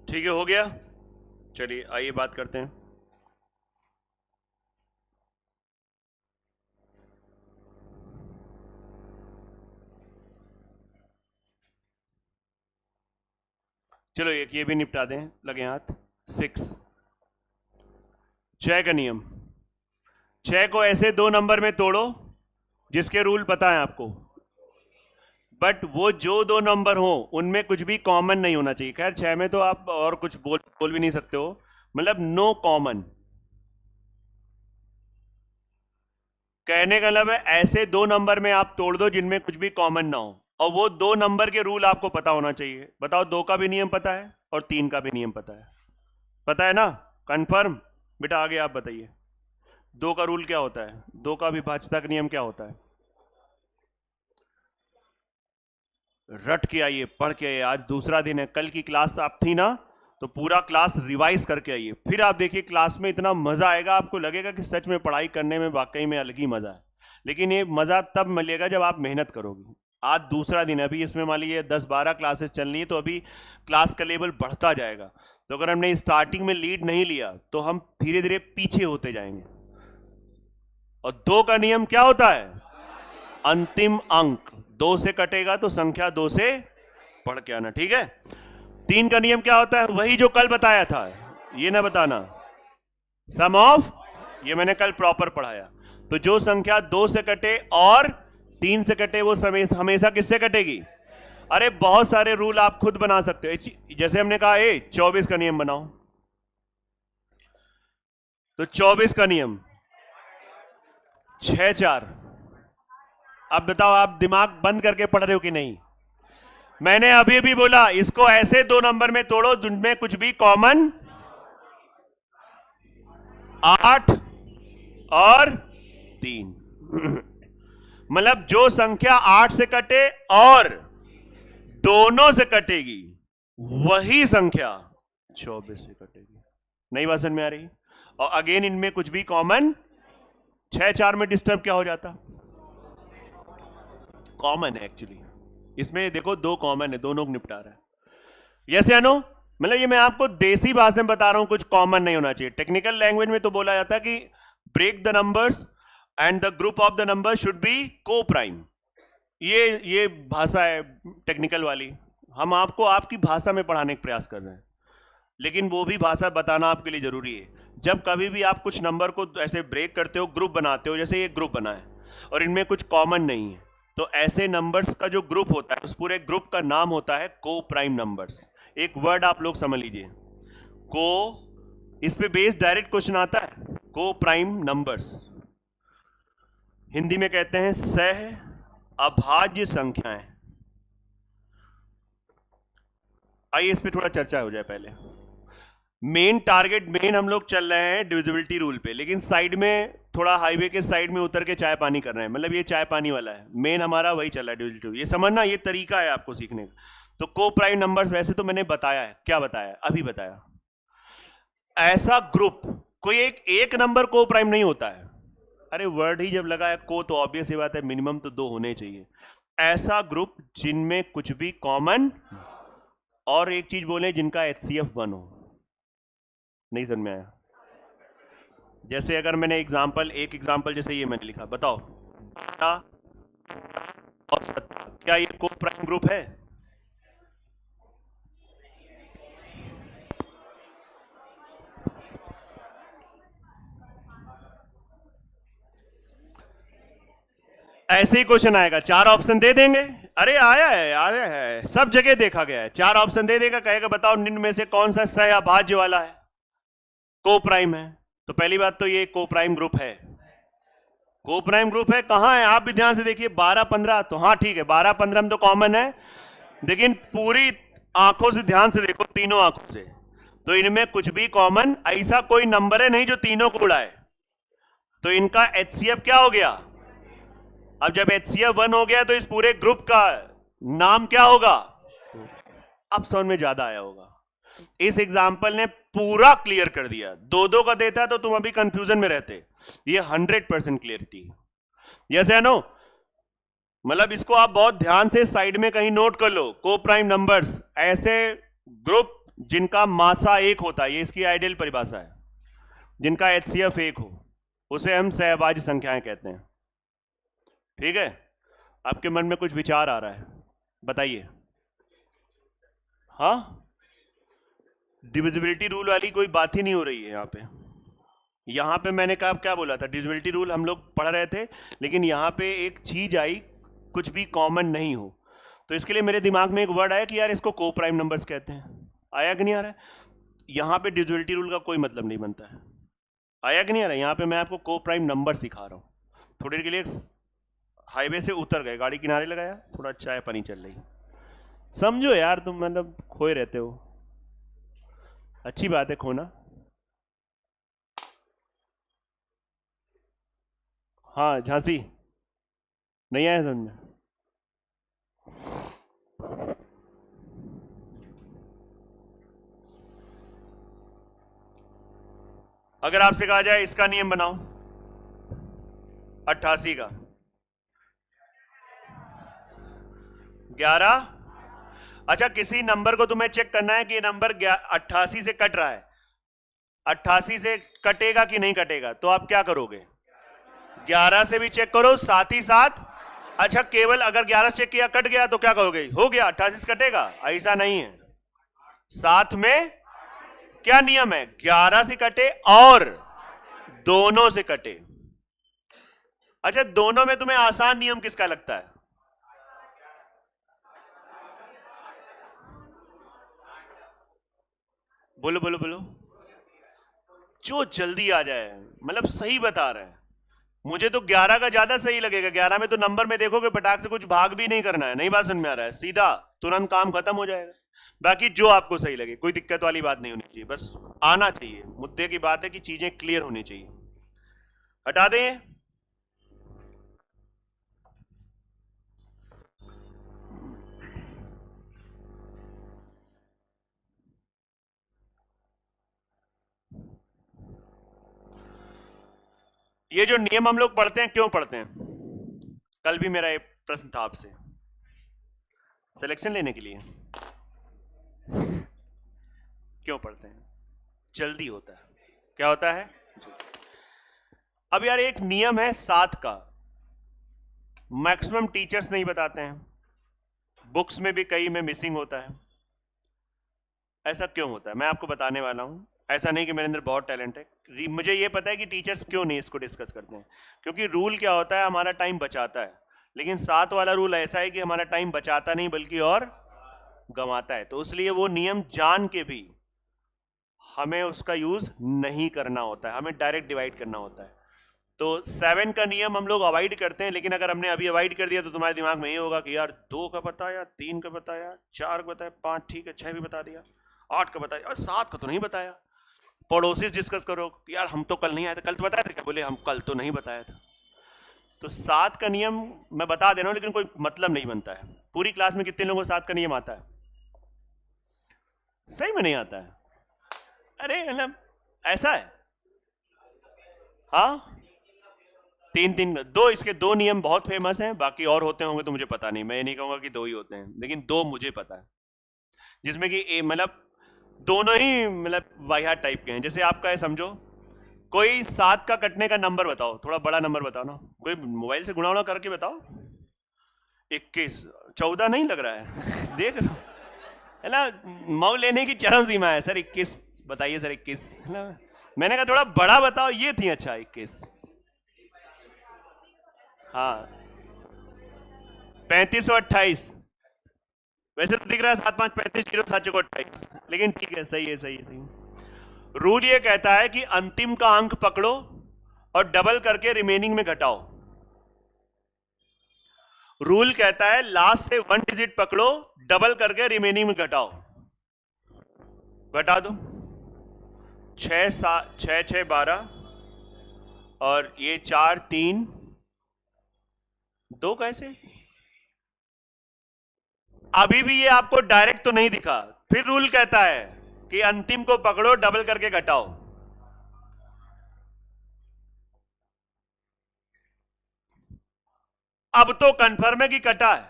ठीक है, हो गया। चलिए आइए बात करते हैं। चलो एक ये भी निपटा दें, लगे हाथ। 6 6 का नियम, 6 को ऐसे 2 नंबर में तोड़ो जिसके रूल पता है आपको, बट वो जो 2 नंबर हो उनमें कुछ भी कॉमन नहीं होना चाहिए। खैर 6 में तो आप और कुछ बोल भी नहीं सकते हो, मतलब नो कॉमन, कहने का मतलब है ऐसे 2 नंबर में आप तोड़ दो जिनमें कुछ भी कॉमन ना हो, और वो 2 नंबर के रूल आपको पता होना चाहिए। बताओ 2 का भी नियम पता है और 3 का भी नियम पता है ना, कंफर्म। बेटा आगे आप बताइए 2 का रूल क्या होता है, 2 का विभाज्यता का नियम क्या होता है। रट के आइए, पढ़ के आइए, आज दूसरा दिन है, कल की क्लास आप थी ना, तो पूरा क्लास रिवाइज करके आइए, फिर आप देखिए क्लास में इतना मजा आएगा, आपको लगेगा कि सच में पढ़ाई करने में वाकई में अलग ही मजा है। लेकिन ये मजा तब मिलेगा जब आप मेहनत करोगे। आज दूसरा दिन है, अभी इसमें मान लीजिए 10-12 क्लासेस चल रही है, तो अभी क्लास का लेवल बढ़ता जाएगा। तो अगर हमने स्टार्टिंग में लीड नहीं लिया तो हम धीरे धीरे पीछे होते जाएंगे। और 2 का नियम क्या होता है, अंतिम अंक 2 से कटेगा तो संख्या 2 से पढ़ के आना, ठीक है। 3 का नियम क्या होता है, वही जो कल बताया था, ये ना बताना, सम ऑफ, ये मैंने कल प्रॉपर पढ़ाया। तो जो संख्या 2 से कटे और 3 से कटे वो हमेशा किससे कटेगी। अरे बहुत सारे रूल आप खुद बना सकते हो, जैसे हमने कहा 24 का नियम बनाओ, तो 24 का नियम 6 4। अब बताओ आप दिमाग बंद करके पढ़ रहे हो कि नहीं। मैंने अभी भी बोला इसको ऐसे 2 नंबर में तोड़ो जिनमें कुछ भी कॉमन, 8 और 3 मतलब जो संख्या 8 से कटे और दोनों से कटेगी वही संख्या 24 से कटेगी। नहीं बात समझ में आ रही? और अगेन इनमें कुछ भी कॉमन 6 4 में डिस्टर्ब क्या हो जाता? कॉमन है एक्चुअली। इसमें देखो दो कॉमन है, दोनों को निपटा रहा है। यस या नो? मतलब ये मैं आपको देसी भाषा में बता रहा हूं, कुछ कॉमन नहीं होना चाहिए। टेक्निकल लैंग्वेज में तो बोला जाता है कि break the numbers and the group of the number should be coprime. ये भाषा है टेक्निकल वाली, हम आपको आपकी भाषा में पढ़ाने का प्रयास कर रहे हैं, लेकिन वो भी भाषा बताना आपके लिए जरूरी है। जब कभी भी आप कुछ नंबर को ऐसे ब्रेक करते हो, ग्रुप बनाते हो, जैसे ये ग्रुप बना है और इनमें कुछ कॉमन नहीं है, तो ऐसे नंबर्स का जो ग्रुप होता है उस पूरे ग्रुप का नाम होता है को प्राइम नंबर्स। एक वर्ड आप लोग समझ लीजिए, को, इस पे बेस्ड डायरेक्ट क्वेश्चन आता है, को प्राइम नंबर्स। हिंदी में कहते हैं सह अभाज्य संख्याएं। आइए इस पे थोड़ा चर्चा हो जाए। पहले मेन हम लोग चल रहे हैं डिविजिबिलिटी रूल पे, लेकिन साइड में थोड़ा हाईवे के साइड में उतर के चाय पानी कर रहे हैं। मतलब ये चाय पानी वाला है, मेन हमारा वही चल रहा है डिविजिबिलिटी रूल। ये समझना, ये तरीका है आपको सीखने का। तो को प्राइम नंबर्स वैसे तो मैंने बताया है, क्या बताया? अभी बताया। ऐसा ग्रुप, कोई एक नंबर को प्राइम नहीं होता है। अरे वर्ड ही जब लगा है को, तो ऑब्वियस ये बात है मिनिमम तो 2 होने चाहिए। ऐसा ग्रुप जिनमें कुछ भी कॉमन, और एक चीज बोले जिनका HCF 1 हो। नहीं समझ में आया? जैसे अगर मैंने एक एग्जांपल जैसे ये मैंने लिखा, बताओ क्या ये को प्राइम ग्रुप है? ऐसे ही क्वेश्चन आएगा, 4 ऑप्शन दे देंगे। अरे आया है, सब जगह देखा गया है। 4 ऑप्शन दे देगा, कहेगा बताओ निम्न में से कौन सा सह अभाज्य वाला है, को प्राइम है। तो पहली बात तो ये को प्राइम ग्रुप है। को प्राइम ग्रुप है, कहां है? आप भी ध्यान से देखिए, 12 15, तो हाँ ठीक है 12 15 में तो कॉमन है, लेकिन पूरी आंखों से ध्यान से देखो, तीनों आंखों से, तो इनमें कुछ भी कॉमन ऐसा कोई नंबर है नहीं जो तीनों को उड़ाए। तो इनका HCF क्या हो गया? अब जब HCF 1 हो गया तो इस पूरे ग्रुप का नाम क्या होगा? अब समझ में ज्यादा आया होगा। इस एग्जाम्पल ने पूरा क्लियर कर दिया। 2 का देता तो तुम अभी कंफ्यूजन में रहते। ये 100% क्लियरिटी। यस या नो? मतलब इसको आप बहुत ध्यान से साइड में कहीं नोट कर लो। को प्राइम नंबर्स, ऐसे ग्रुप जिनका मासा 1 होता है, ये इसकी आइडियल परिभाषा है, जिनका HCF 1 हो, उसे हम सहभाज्य संख्याएं कहते हैं। ठीक है? आपके मन में कुछ विचार आ रहा है, बताइए। हाँ, डिविजिबिलिटी रूल वाली कोई बात ही नहीं हो रही है यहां पे मैंने कहा क्या बोला था? डिविजिबिलिटी रूल हम लोग पढ़ रहे थे, लेकिन यहां पे एक चीज आई, कुछ भी कॉमन नहीं हो, तो इसके लिए मेरे दिमाग में एक वर्ड आया कि यार इसको को प्राइम नंबर्स कहते हैं। आया कि नहीं आ रहा है? यहां पे डिविजिबिलिटी रूल का कोई मतलब नहीं बनता है। आया कि नहीं आ रहा है? यहां पे मैं आपको को प्राइम नंबर सिखा रहा हूं। थोड़ी देर के लिए हाईवे से उतर गए, गाड़ी किनारे लगाया, थोड़ा चाय पानी चल रही। समझो यार, तुम मतलब खोए रहते हो। अच्छी बात है खोना। हाँ झांसी नहीं आया समझ में? अगर आपसे कहा जाए इसका नियम बनाओ 88 का, 11। अच्छा, किसी नंबर को तुम्हें चेक करना है कि ये नंबर 88 से कट रहा है, 88 से कटेगा कि नहीं कटेगा, तो आप क्या करोगे? 11 से भी चेक करो, साथ ही साथ। अच्छा, केवल अगर 11 से चेक किया कट गया तो क्या कहोगे? हो गया, 88 से कटेगा? ऐसा नहीं है, साथ में क्या नियम है? 11 से कटे और दोनों से कटे। अच्छा, दोनों में तुम्हें आसान नियम किसका लगता है? बोलो बोलो बोलो, जो जल्दी आ जाए। मतलब सही बता रहे हैं। मुझे तो 11 का ज्यादा सही लगेगा। 11 में तो नंबर में देखोगे पटाख से कुछ भाग भी नहीं करना है। नहीं बात समझ में आ रहा है? सीधा तुरंत काम खत्म हो जाएगा। बाकी जो आपको सही लगे, कोई दिक्कत वाली बात नहीं होनी चाहिए, बस आना चाहिए। मुद्दे की बात है कि चीजें क्लियर होनी चाहिए। हटा दें। ये जो नियम हम लोग पढ़ते हैं क्यों पढ़ते हैं? कल भी मेरा एक प्रश्न था आपसे, सिलेक्शन लेने के लिए क्यों पढ़ते हैं? जल्दी होता है। क्या होता है? अब यार एक नियम है 7 का, मैक्सिमम टीचर्स नहीं बताते हैं, बुक्स में भी कई में मिसिंग होता है। ऐसा क्यों होता है मैं आपको बताने वाला हूं। ऐसा नहीं कि मेरे अंदर बहुत टैलेंट है, मुझे ये पता है कि टीचर्स क्यों नहीं इसको डिस्कस करते हैं। क्योंकि रूल क्या होता है, हमारा टाइम बचाता है, लेकिन 7 वाला रूल ऐसा है कि हमारा टाइम बचाता नहीं बल्कि और गंवाता है। तो इसलिए वो नियम जान के भी हमें उसका यूज नहीं करना होता है, हमें डायरेक्ट डिवाइड करना होता है। तो 7 का नियम हम लोग अवॉइड करते हैं, लेकिन अगर हमने अभी अवॉइड कर दिया तो तुम्हारे दिमाग में ये होगा कि यार 2 का बताया, 3 का बताया, 4 का बताया, 5 ठीक है, 6 भी बता दिया, 8 का बताया, और 7 का तो नहीं बताया। पड़ोसी डिस्कस करो, यार हम तो कल नहीं आए थे, कल तो बताया था क्या? बोले हम कल तो नहीं बताया था। तो 7 का नियम मैं बता दे रहा हूं, लेकिन कोई मतलब नहीं बनता है। पूरी क्लास में कितने लोगों को 7 का नियम आता है? सही में नहीं आता है? अरे मतलब ऐसा है? हाँ, 3 2 इसके 2 नियम बहुत फेमस हैं, बाकी और होते होंगे तो मुझे पता नहीं। मैं ये नहीं कहूंगा कि 2 ही होते हैं, लेकिन 2 मुझे पता है, जिसमें कि मतलब दोनों ही मतलब वाहियात टाइप के हैं। जैसे आपका है, समझो कोई 7 का कटने का नंबर बताओ, थोड़ा बड़ा नंबर बताओ ना, कोई मोबाइल से गुणा करके बताओ। 21, 14 नहीं लग रहा है? देख रहा है ना, मऊ लेने की चरम सीमा है। सर 21 बताइए, सर 21 है ना। मैंने कहा थोड़ा बड़ा बताओ, ये थी अच्छा 21। हाँ 35 और 28, वैसे तो दिख रहा है 7 5 35 0 7 चौको 28, लेकिन ठीक है, सही है, सही है, सही है। रूल ये कहता है कि अंतिम का अंक पकड़ो और डबल करके रिमेनिंग में घटाओ। रूल कहता है लास्ट से 1 डिजिट पकड़ो, डबल करके रिमेनिंग में घटाओ। घटा दो, 6 6 12 और ये 4 3 2 कैसे? अभी भी ये आपको डायरेक्ट तो नहीं दिखा। फिर रूल कहता है कि अंतिम को पकड़ो, डबल करके घटाओ। अब तो कंफर्म है कि कटा है।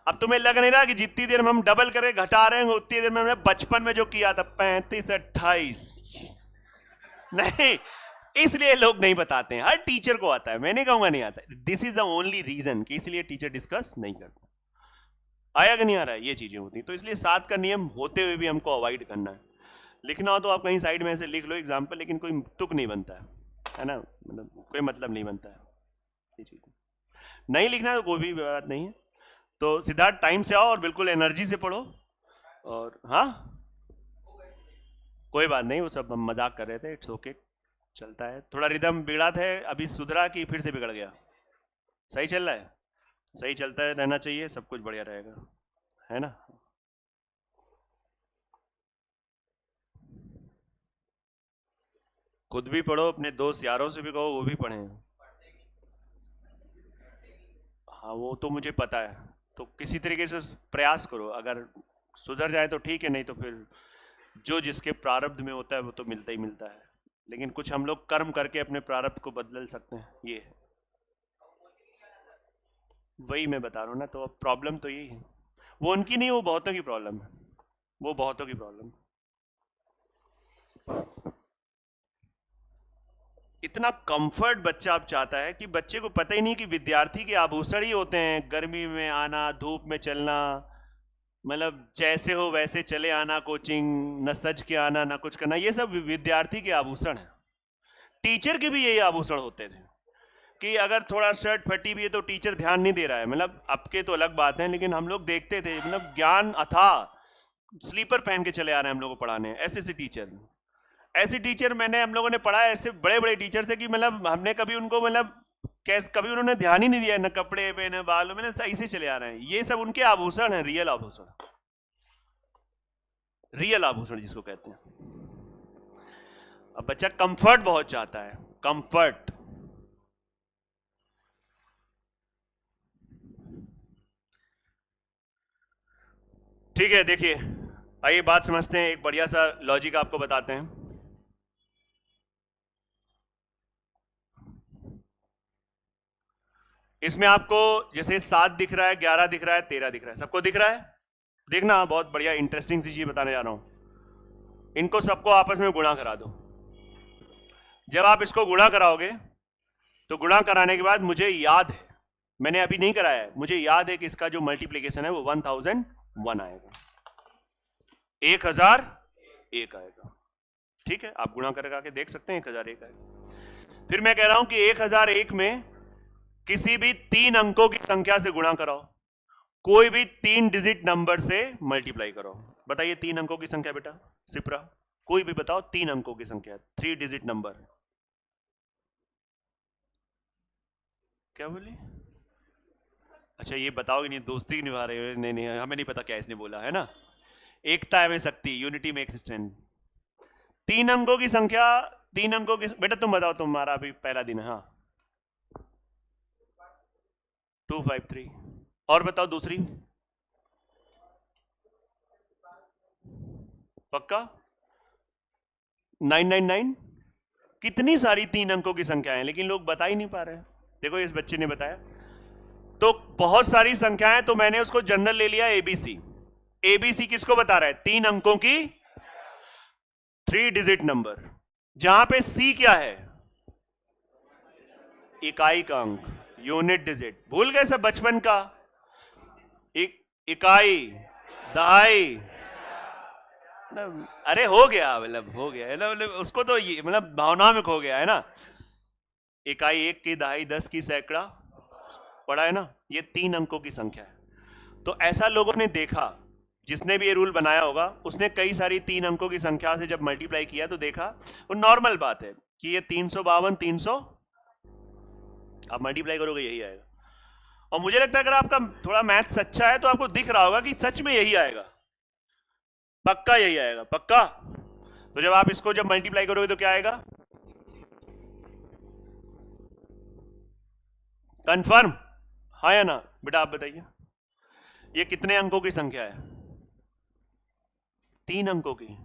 अब तुम्हें लग नहीं रहा कि जितनी देर में हम डबल करके घटा रहे हैं उतनी देर में हमने बचपन में जो किया था 35 28 नहीं, इसलिए लोग नहीं बताते हैं। हर टीचर को आता है, मैं नहीं कहूंगा नहीं आता। This is the only reason कि इसलिए टीचर डिस्कस नहीं करता। आया कि नहीं आ रहा है? ये चीजें होती। तो इसलिए 7 का नियम होते हुए भी हमको अवॉइड करना है। लिखना हो तो आप कहीं साइड में ऐसे लिख लो एग्जाम्पल, लेकिन कोई तुक नहीं बनता है ना, मतलब कोई मतलब नहीं बनता है ये चीज। नहीं लिखना तो कोई भी बात नहीं है। तो सिद्धार्थ टाइम से आओ और बिल्कुल एनर्जी से पढ़ो। और हाँ, कोई बात नहीं, वो सब हम मजाक कर रहे थे, इट्स ओके, चलता है। थोड़ा रिदम बिगड़ा था, अभी सुधरा कि फिर से बिगड़ गया? सही चल रहा है? सही चलता है, रहना चाहिए, सब कुछ बढ़िया रहेगा, है ना। खुद भी पढ़ो, अपने दोस्त यारों से भी कहो वो भी पढ़ें। हाँ वो तो मुझे पता है, तो किसी तरीके से प्रयास करो, अगर सुधर जाए तो ठीक है, नहीं तो फिर जो जिसके प्रारब्ध में होता है वो तो मिलता ही मिलता है। लेकिन कुछ हम लोग कर्म करके अपने प्रारब्ध को बदल सकते हैं, ये है। वही मैं बता रहा हूँ ना, तो अब प्रॉब्लम तो यही है। वो उनकी नहीं, वो बहुतों की प्रॉब्लम है, वो बहुतों की प्रॉब्लम। इतना कंफर्ट बच्चा अब चाहता है कि बच्चे को पता ही नहीं कि विद्यार्थी के आभूषण ही होते हैं। गर्मी में आना, धूप में चलना, मतलब जैसे हो वैसे चले आना, कोचिंग न सज के आना न कुछ करना, ये सब विद्यार्थी के आभूषण है। टीचर के भी यही आभूषण होते थे कि अगर थोड़ा शर्ट फटी भी है तो टीचर ध्यान नहीं दे रहा है। मतलब आपके तो अलग बात है, लेकिन हम लोग देखते थे, मतलब ज्ञान अथाह, स्लीपर पहन के चले आ रहे हैं हम लोग को पढ़ाने, ऐसे टीचर। ऐसे टीचर मैंने, हम लोगों ने पढ़ा है, ऐसे बड़े बड़े टीचर से कि मतलब हमने कभी उनको, मतलब कैसे कभी उन्होंने ध्यान ही नहीं दिया, न कपड़े पे न बाल में, सही से चले आ रहे हैं। ये सब उनके आभूषण है, रियल आभूषण, रियल आभूषण जिसको कहते हैं। अब बच्चा कंफर्ट बहुत चाहता है, कंफर्ट। ठीक है, देखिए आइए बात समझते हैं, एक बढ़िया सा लॉजिक आपको बताते हैं। इसमें आपको जैसे 7 दिख रहा है, 11 दिख रहा है, 13 दिख रहा है, सबको दिख रहा है? देखना, बहुत बढ़िया इंटरेस्टिंग सी चीज बताने जा रहा हूं। इनको सबको आपस में गुणा करा दो। जब आप इसको गुणा कराओगे तो गुणा कराने के बाद मुझे याद है, मैंने अभी नहीं कराया है, मुझे याद है कि इसका जो मल्टीप्लिकेशन है वो 1001 आएगा, 1001 आएगा। ठीक है, आप गुणा करके आके देख सकते हैं, 1001 आएगा। फिर मैं कह रहा हूं कि 1001 में किसी भी 3 अंकों की संख्या से गुणा कराओ, कोई भी 3 डिजिट नंबर से मल्टीप्लाई करो। बताइए 3 अंकों की संख्या बेटा, सिप्रा कोई भी बताओ, 3 अंकों की संख्या, 3 डिजिट नंबर। क्या बोली? अच्छा ये बताओगे नहीं, दोस्ती निभा रहे हो? नहीं नहीं, हमें नहीं पता क्या इसने बोला है ना। एकता में शक्ति, यूनिटी मेक्स स्ट्रेंथ। 3 अंकों की संख्या, 3 अंकों की, बेटा तुम बताओ, तुम्हारा अभी पहला दिन है। हाँ 253। और बताओ दूसरी, पक्का 999। कितनी सारी 3 अंकों की संख्या है, लेकिन लोग बता ही नहीं पा रहे हैं। देखो इस बच्चे ने बताया, तो बहुत सारी संख्याएं, तो मैंने उसको जनरल ले लिया एबीसी। एबीसी किसको बता रहा है? 3 अंकों की 3 डिजिट नंबर, जहां पे सी क्या है? इकाई का अंक, यूनिट डिजिट। भूल गए सब बचपन का? इकाई, दहाई, अरे हो गया, मतलब हो गया, मतलब उसको तो ये मतलब भावना में खो गया है ना। इकाई 1 की, दहाई 10 की, सैकड़ा पढ़ा है ना। ये 3 अंकों की संख्या है। तो ऐसा लोगों ने देखा, जिसने भी ये रूल बनाया होगा उसने कई सारी 3 अंकों की संख्या से जब मल्टीप्लाई किया तो देखा वो नॉर्मल बात है कि ये 352, 300 आप मल्टीप्लाई करोगे यही आएगा। और मुझे लगता है अगर आपका थोड़ा मैथ्स अच्छा है तो आपको दिख रहा होगा कि सच में यही आएगा, पक्का यही आएगा, पक्का। तो जब आप इसको जब मल्टीप्लाई करोगे तो क्या आएगा? कंफर्म? हाँ या ना बेटा, आप बताइए ये कितने अंकों की संख्या है? 3 अंकों की।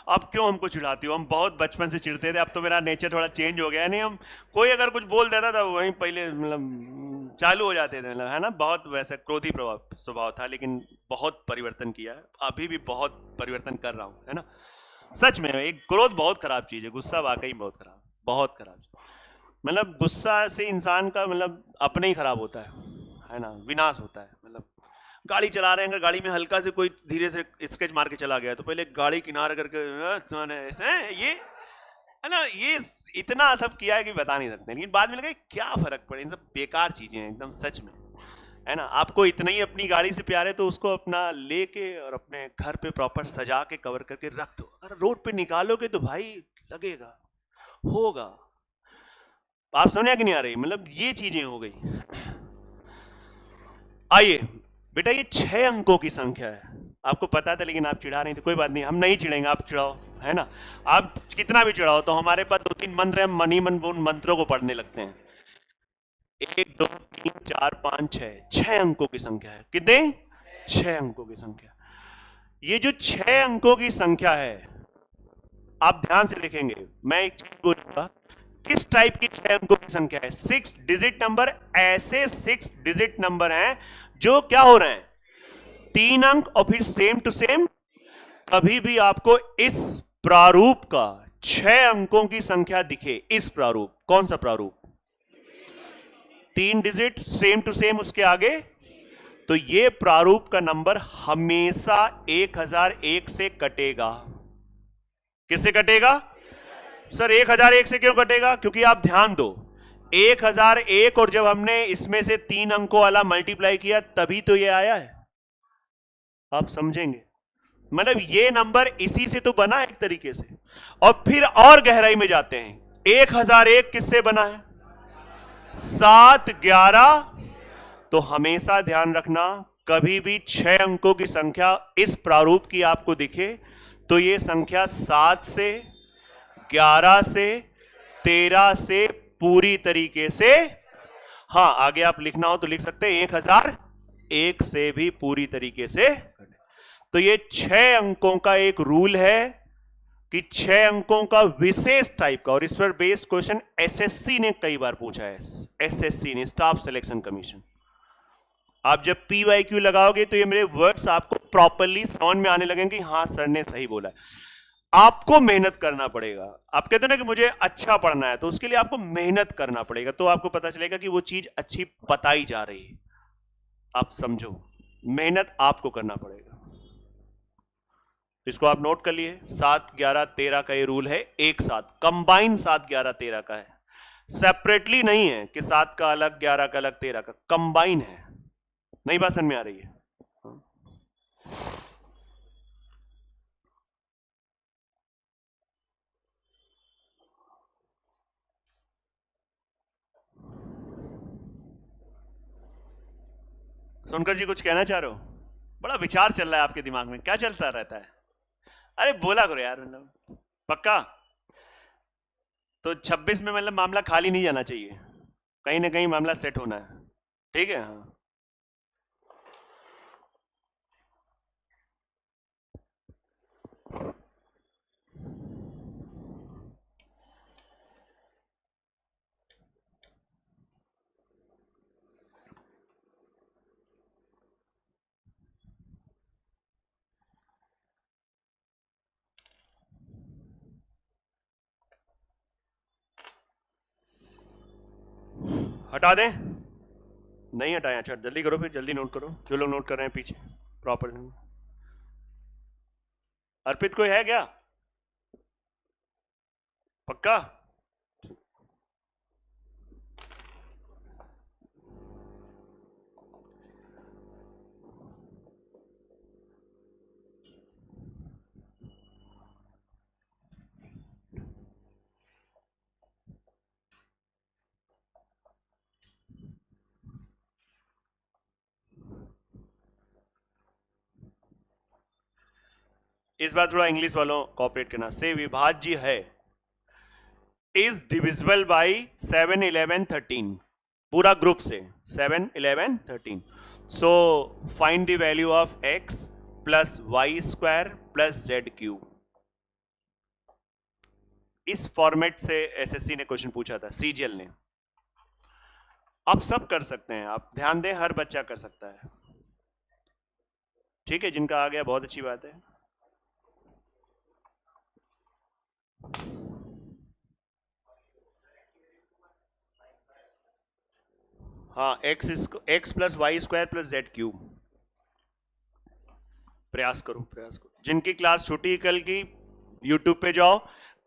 अब क्यों हमको चिढ़ाती हो? हम बहुत बचपन से चिढ़ते थे, अब तो मेरा नेचर थोड़ा चेंज हो गया है। नहीं, हम कोई अगर कुछ बोल देता था वहीं पहले मतलब चालू हो जाते थे, मतलब है ना। बहुत वैसा क्रोधी स्वभाव था, लेकिन बहुत परिवर्तन किया है, अभी भी बहुत परिवर्तन कर रहा हूँ, है ना। सच में एक क्रोध बहुत खराब चीज है, गुस्सा वाकई बहुत खराब, बहुत खराब। मतलब गुस्सा से इंसान का मतलब अपने ही खराब होता है ना, विनाश होता है। मतलब गाड़ी चला रहे हैं, अगर गाड़ी में हल्का से कोई धीरे से स्केच मार के चला गया तो पहले गाड़ी किनारे करके ये है ना, ये इतना सब किया है कि बता नहीं सकते। लेकिन बाद में लगा क्या फर्क पड़े, इन सब बेकार चीजें हैं एकदम, सच में, है ना। आपको इतना ही अपनी गाड़ी से प्यार है तो उसको अपना लेके और अपने घर पे प्रॉपर सजा के कवर करके रख दो। अगर रोड पे निकालोगे तो भाई लगेगा, होगा। आप समझ कि नहीं आ रही? मतलब ये चीजें हो गई। आइए बेटा, ये 6 अंकों की संख्या है, आपको पता था लेकिन आप चिढ़ा नहीं थे। कोई बात नहीं, हम नहीं चिढ़ेंगे, आप चिढ़ाओ, है ना। आप कितना भी चिढ़ाओ तो हमारे पास 2-3 मंत्र हैं, मन ही मन उन मंत्रों को पढ़ने लगते हैं। 1 2 3 4 5 6, 6 अंकों की संख्या है। कितने? 6 अंकों की संख्या। ये जो 6 अंकों की संख्या है, आप ध्यान से देखेंगे, मैं एक चीज बोलूंगा, किस टाइप की 6 अंकों की संख्या है? 6 डिजिट नंबर। ऐसे 6 डिजिट नंबर हैं जो क्या हो रहे हैं? 3 अंक और फिर सेम टू सेम। कभी भी आपको इस प्रारूप का 6 अंकों की संख्या दिखे, इस प्रारूप, कौन सा प्रारूप? 3 डिजिट सेम टू सेम उसके आगे, तो ये प्रारूप का नंबर हमेशा 1001 से कटेगा। किससे कटेगा? सर 1001 से क्यों कटेगा? क्योंकि आप ध्यान दो, 1001 और जब हमने इसमें से 3 अंकों वाला मल्टीप्लाई किया तभी तो ये आया है। आप समझेंगे, मतलब ये नंबर इसी से तो बना एक तरीके से। और फिर और गहराई में जाते हैं, 1001 किससे बना है? 7 11। तो हमेशा ध्यान रखना, कभी भी 6 अंकों की संख्या इस प्रारूप की आपको दिखे तो ये संख्या 7 से, 11 से, 13 से पूरी तरीके से, हाँ आगे आप लिखना हो तो लिख सकते हैं 1001 से भी पूरी तरीके से। तो ये 6 अंकों का एक रूल है, कि 6 अंकों का विशेष टाइप का, और इस पर बेस्ड क्वेश्चन एसएससी ने कई बार पूछा है, एसएससी ने, स्टाफ सिलेक्शन कमीशन। आप जब PYQ लगाओगे तो ये मेरे वर्ड्स आपको प्रॉपरली समझ में आने लगेंगे कि हाँ सर ने सही बोला है। आपको मेहनत करना पड़ेगा। आप कहते हो ना कि मुझे अच्छा पढ़ना है, तो उसके लिए आपको मेहनत करना पड़ेगा, तो आपको पता चलेगा कि वो चीज अच्छी बताई जा रही है। आप समझो, मेहनत आपको करना पड़ेगा। इसको आप नोट कर लिए, 7 11 13 का ये रूल है, एक साथ कंबाइन 7 11 13 का है, सेपरेटली नहीं है कि 7 का अलग 11 का अलग 13 का, कंबाइन है। नई बात समझ में आ रही है? सोनकर जी कुछ कहना चाह रहे हो? बड़ा विचार चल रहा है आपके दिमाग में, क्या चलता रहता है? अरे बोला करो यार, मतलब पक्का। तो 26 में मतलब मामला खाली नहीं जाना चाहिए, कहीं ना कहीं मामला सेट होना है, ठीक है? हाँ, हटा दें? नहीं हटाए? अच्छा जल्दी करो, फिर जल्दी नोट करो, जो लोग नोट कर रहे हैं पीछे प्रॉपर। अर्पित कोई है क्या? पक्का? इस बार थोड़ा इंग्लिश वालों कॉपरेट करना। से विभाज्य है इज डिविजिबल बाई 7 11 13, पूरा ग्रुप से 7 11 13। So find the value of x plus y square plus z cube. इस फॉर्मेट से एसएससी ने क्वेश्चन पूछा था, सीजीएल ने। आप सब कर सकते हैं, आप ध्यान दें, हर बच्चा कर सकता है, ठीक है? जिनका आ गया बहुत अच्छी बात है। हाँ, x plus y square plus z cube. प्रयास करो, प्रयास करो। जिनकी क्लास छूटी कल की, यूट्यूब पे जाओ,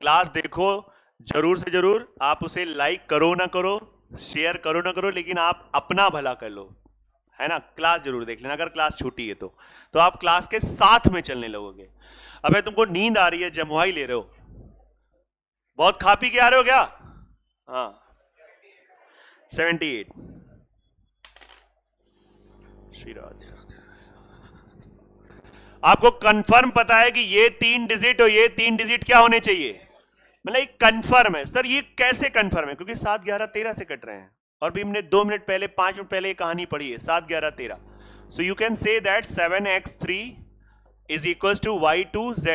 क्लास देखो जरूर से जरूर। आप उसे लाइक करो ना करो, शेयर करो ना करो, लेकिन आप अपना भला कर लो, है ना? क्लास जरूर देख लेना, अगर क्लास छूटी है तो आप क्लास के साथ में चलने लगोगे। अबे तुमको नींद आ रही है, जमुआई ले रहे हो, बहुत खा पी के आ रहे हो क्या? हाँ, 78। श्री राधे। आपको कंफर्म पता है कि ये 3 डिजिट और ये 3 डिजिट क्या होने चाहिए? मतलब एक कंफर्म है। सर ये कैसे कंफर्म है? क्योंकि 7 11 13 से कट रहे हैं, और भी हमने 2 मिनट पहले 5 मिनट पहले ये कहानी पढ़ी है, 7 11 13। So you can say that 7x3 is equal to y2 z,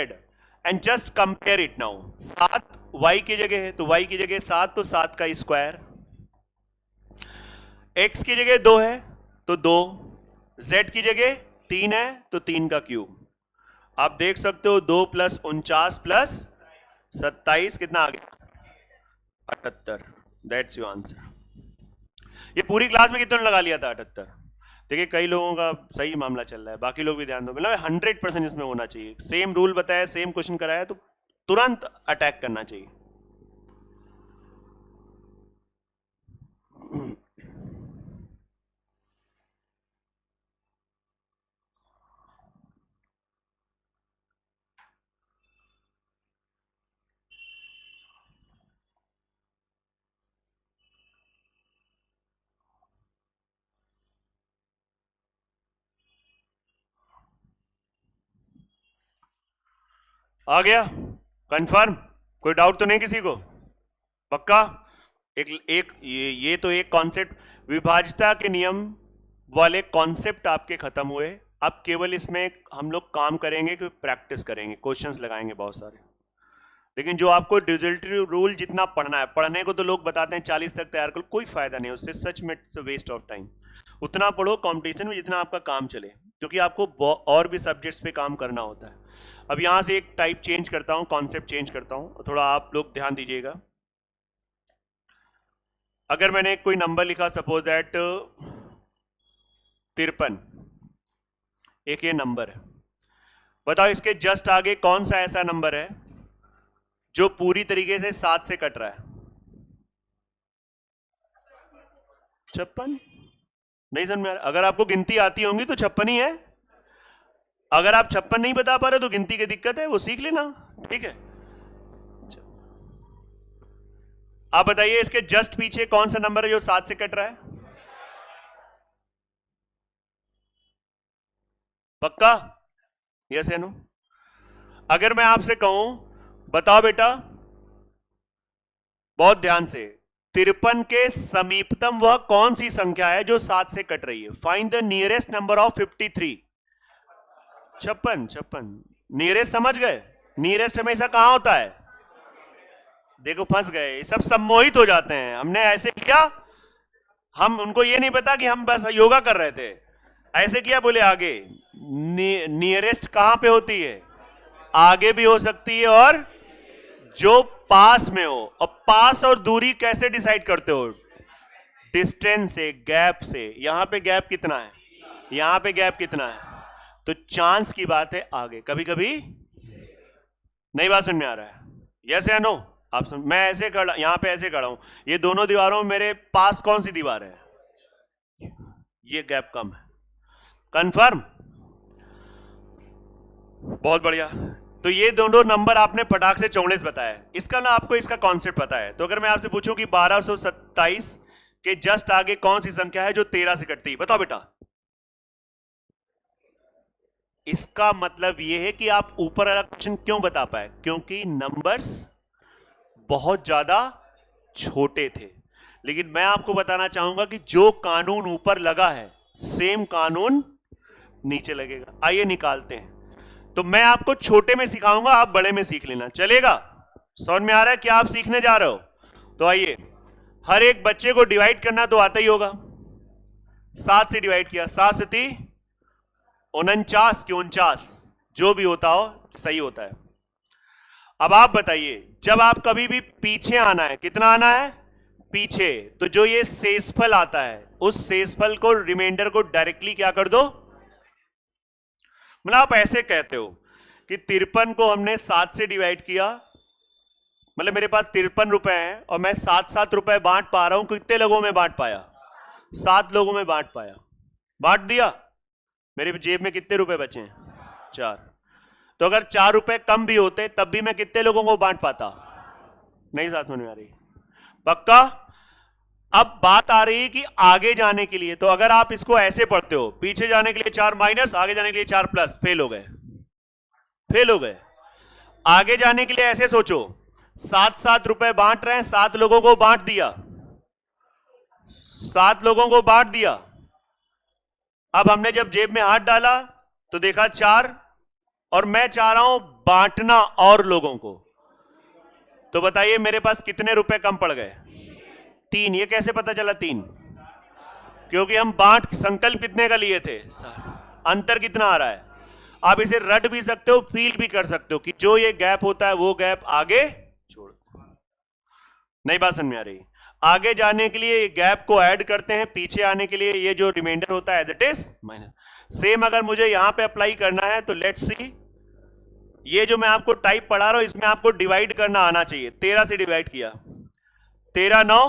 and just compare it now. 7 y की जगह है तो y की जगह 7, तो 7 का स्क्वायर, x की जगह 2 है तो 2, z की जगह 3 है तो 3 का क्यूब। आप देख सकते हो 2 प्लस 49 प्लस 27 कितना आ गया? 78। That's your answer. ये पूरी क्लास में कितने लगा लिया था? 78। देखिए कई लोगों का सही मामला चल रहा है, बाकी लोग भी ध्यान दो। मतलब 100% इसमें होना चाहिए। सेम रूल बताया, सेम क्वेश्चन कराया, तो तुरंत अटैक करना चाहिए। आ गया कंफर्म? कोई डाउट तो नहीं किसी को? पक्का? ये तो एक कॉन्सेप्ट, विभाज्यता के नियम वाले कॉन्सेप्ट आपके खत्म हुए। अब केवल इसमें हम लोग काम करेंगे कि प्रैक्टिस करेंगे, क्वेश्चंस लगाएंगे बहुत सारे। लेकिन जो आपको डिजिटल रूल जितना पढ़ना है, पढ़ने को तो लोग बताते हैं 40 तक तैयार करो, कोई फायदा नहीं, उससे सच में इट्स वेस्ट ऑफ टाइम। उतना पढ़ो कंपटीशन में जितना आपका काम चले, क्योंकि आपको और भी सब्जेक्ट्स पे काम करना होता है। अब यहां से एक टाइप चेंज करता हूं, कॉन्सेप्ट चेंज करता हूं, थोड़ा आप लोग ध्यान दीजिएगा। अगर मैंने कोई नंबर लिखा, सपोज दैट 53, एक ये नंबर है, बताओ इसके जस्ट आगे कौन सा ऐसा नंबर है जो पूरी तरीके से 7 से कट रहा है? 56? नहीं समझ में आ रहा? अगर आपको गिनती आती होंगी तो 56 ही है। अगर आप 56 नहीं बता पा रहे तो गिनती की दिक्कत है, वो सीख लेना, ठीक है। आप बताइए इसके जस्ट पीछे कौन सा नंबर है जो 7 से कट रहा है? पक्का? यस या नो? अगर मैं आपसे कहूं, बताओ बेटा बहुत ध्यान से, 53 के समीपतम वह कौन सी संख्या है जो 7 से कट रही है? Find the nearest number of 53। 56। Nearest समझ गए? नियरेस्ट हमेशा कहां होता है? देखो फंस गए, सब सम्मोहित हो जाते हैं। हमने ऐसे किया, हम उनको ये नहीं पता कि हम बस योगा कर रहे थे, ऐसे किया, बोले आगे। नियरेस्ट कहां पे होती है? आगे भी हो सकती है और जो पास में हो। और पास और दूरी कैसे डिसाइड करते हो? डिस्टेंस से, गैप से। यहां पे गैप कितना है, यहां पे गैप कितना है, तो चांस की बात है आगे। कभी कभी नई बात समझ में आ रहा है? यस या नो? आप समझ, मैं ऐसे खड़ा, यहां पे ऐसे खड़ा हूं, ये दोनों दीवारों में मेरे पास कौन सी दीवार है? ये गैप कम है। कंफर्म? बहुत बढ़िया। तो ये दोनों नंबर आपने फटाक से 44 बताया, इसका ना आपको इसका कॉन्सेप्ट पता है। तो अगर मैं आपसे पूछूं कि 1227 के जस्ट आगे कौन सी संख्या है जो 13 से कटती है, बताओ बेटा। इसका मतलब यह है कि आप ऊपर वाला क्वेश्चन क्यों बता पाए? क्योंकि नंबर्स बहुत ज्यादा छोटे थे। लेकिन मैं आपको बताना चाहूंगा कि जो कानून ऊपर लगा है सेम कानून नीचे लगेगा। आइए निकालते हैं। तो मैं आपको छोटे में सिखाऊंगा, आप बड़े में सीख लेना, चलेगा? समझ में आ रहा है क्या आप सीखने जा रहे हो? तो आइए, हर एक बच्चे को डिवाइड करना तो आता ही होगा। 7 से डिवाइड किया, 7 से 49 की 49, जो भी होता हो सही होता है। अब आप बताइए, जब आप कभी भी पीछे आना है, कितना आना है? पीछे, तो जो ये शेषफल आता है उस शेषफल को, रिमाइंडर को डायरेक्टली क्या कर दो। मतलब आप ऐसे कहते हो कि 53 को हमने 7 से डिवाइड किया, मतलब मेरे पास 53 रुपए हैं और मैं 7-7 रुपए बांट पा रहा हूं। कितने लोगों में बांट पाया? 7 लोगों में बांट पाया, बांट दिया। मेरे जेब में कितने रुपए बचे हैं? 4। तो अगर 4 रुपए कम भी होते तब भी मैं कितने लोगों को बांट पाता? नहीं, साथ में आ रही? पक्का? अब बात आ रही है कि आगे जाने के लिए, तो अगर आप इसको ऐसे पढ़ते हो, पीछे जाने के लिए 4 माइनस, आगे जाने के लिए 4 प्लस, फेल हो गए, फेल हो गए। आगे जाने के लिए ऐसे सोचो, 7-7 रुपए बांट रहे हैं, 7 लोगों को बांट दिया, 7 लोगों को बांट दिया। अब हमने जब जेब में हाथ डाला तो देखा 4, और मैं चाह रहा हूं बांटना और लोगों को। तो बताइए मेरे पास कितने रुपए कम पड़ गए? 3। ये कैसे पता चला 3? क्योंकि हम बांट संकल्प कितने का लिए थे? अंतर कितना आ रहा है? आप इसे रट भी सकते हो, फील भी कर सकते हो कि जो ये गैप होता है वो गैप आगे छोड़। नई बात समझ में आ रही? आगे जाने के लिए गैप को ऐड करते हैं, पीछे आने के लिए ये जो रिमाइंडर होता है दैट इज माइनस। सेम अगर मुझे यहां पे अप्लाई करना है तो लेट्स सी, ये जो मैं आपको टाइप पढ़ा रहा हूं इसमें आपको डिवाइड करना आना चाहिए। 13 से डिवाइड किया, 13 9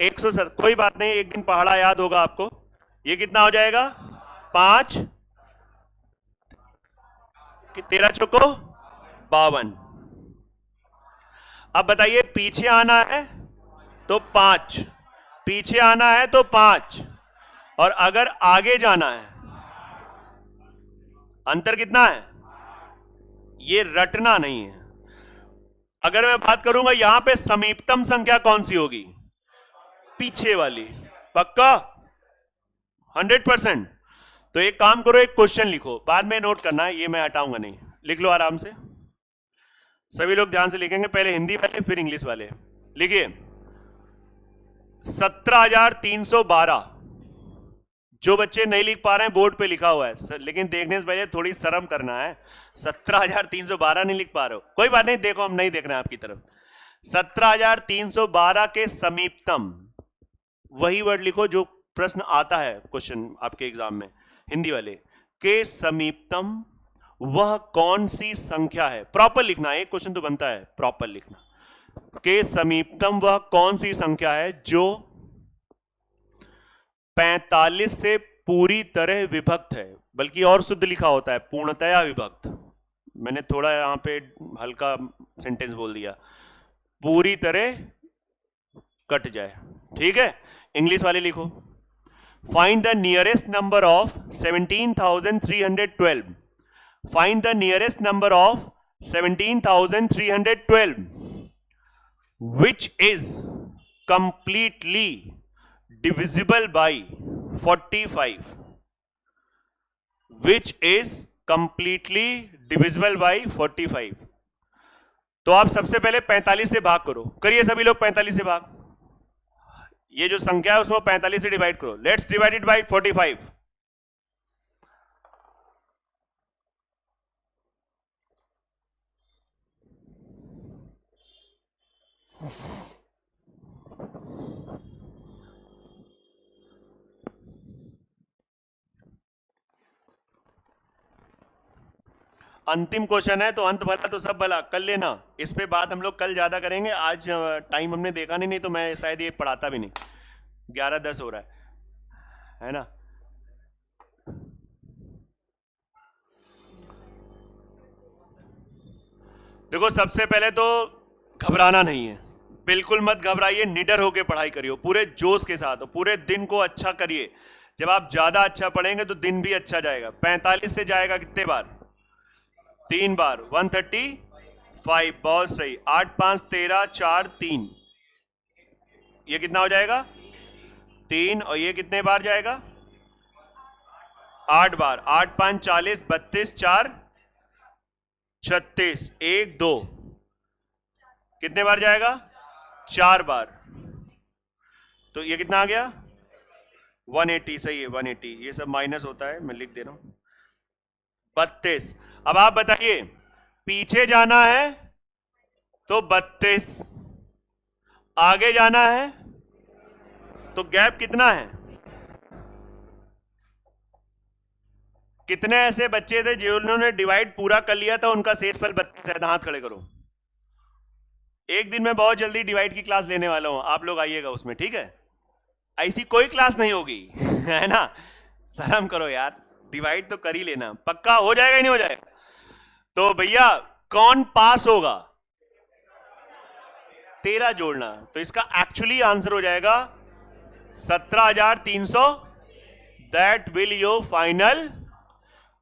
107। कोई बात नहीं, एक दिन पहाड़ा याद होगा आपको। ये कितना हो जाएगा? 5, 13 चौको 52। अब बताइए पीछे आना है तो 5, पीछे आना है तो 5, और अगर आगे जाना है, अंतर कितना है? ये रटना नहीं है। अगर मैं बात करूंगा यहां पे समीपतम संख्या कौन सी होगी? पीछे वाली। पक्का? 100%। तो एक काम करो, एक क्वेश्चन लिखो, बाद में नोट करना है, ये मैं हटाऊंगा नहीं, लिख लो आराम से। सभी लोग ध्यान से लिखेंगे, पहले हिंदी वाले फिर इंग्लिश वाले। लिखिए 17,312। जो बच्चे नहीं लिख पा रहे हैं बोर्ड पे लिखा हुआ है, लेकिन देखने से पहले थोड़ी शर्म करना है। 17,312 नहीं लिख पा रहे हो, कोई बात नहीं, देखो हम नहीं देख रहे हैं आपकी तरफ। 17,312 के समीपतम, वही वर्ड लिखो जो प्रश्न आता है क्वेश्चन आपके एग्जाम में हिंदी वाले, के समीपतम वह कौन सी संख्या है। प्रॉपर लिखना है, एक क्वेश्चन तो बनता है प्रॉपर लिखना। के समीपतम वह कौन सी संख्या है जो 45 से पूरी तरह विभक्त है, बल्कि और शुद्ध लिखा होता है पूर्णतया विभक्त। मैंने थोड़ा यहां पे हल्का सेंटेंस बोल दिया, पूरी तरह कट जाए, ठीक है। इंग्लिश वाले लिखो, find the nearest number of 17,312। Find the nearest number of 17,312 which is completely divisible by 45, which is completely divisible by 45। तो आप सबसे पहले 45 से भाग करो, करिए सभी लोग 45 से भाग। ये जो संख्या है उसको 45 से डिवाइड करो। Let's divide it by 45। अंतिम क्वेश्चन है, तो अंत भला तो सब भला, कर लेना। इस पे बात हम लोग कल ज्यादा करेंगे, आज टाइम हमने देखा नहीं तो मैं शायद ये पढ़ाता भी नहीं। 11:10 हो रहा है ना। देखो सबसे पहले तो घबराना नहीं है, बिल्कुल मत घबराइए, निडर होकर पढ़ाई करिए, पूरे जोश के साथ, पूरे दिन को अच्छा करिए। जब आप ज्यादा अच्छा पढ़ेंगे तो दिन भी अच्छा जाएगा। 45 से जाएगा कितने बार? 3 बार, 135, बहुत सही। 8 5 13, 4 3, ये कितना हो जाएगा? 3। और ये कितने बार जाएगा? 8 बार। 8 5 40, 32, 4 36, 1 2, कितने बार जाएगा? 4 बार। तो ये कितना आ गया? 180, सही है 180। ये सब माइनस होता है, मैं लिख दे रहा हूं। 32। अब आप बताइए, पीछे जाना है तो 32, आगे जाना है तो गैप कितना है? कितने ऐसे बच्चे थे जिन्होंने डिवाइड पूरा कर लिया था, उनका शेषफल 32 है? हाथ खड़े करो। एक दिन मैं बहुत जल्दी डिवाइड की क्लास लेने वाला हूं, आप लोग आइएगा उसमें, ठीक है? ऐसी कोई क्लास नहीं होगी है ना, शर्म करो यार, डिवाइड तो कर ही लेना। पक्का हो जाएगा, नहीं हो जाएगा? तो भैया कौन पास होगा? 13 जोड़ना, तो इसका एक्चुअली आंसर हो जाएगा 17,300। That will your final.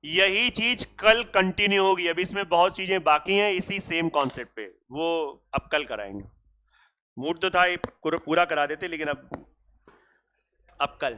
यही चीज कल कंटिन्यू होगी। अभी इसमें बहुत चीजें बाकी हैं इसी सेम कॉन्सेप्ट पे, वो अब कल कराएंगे। मूड तो था पूरा करा देते, लेकिन अब कल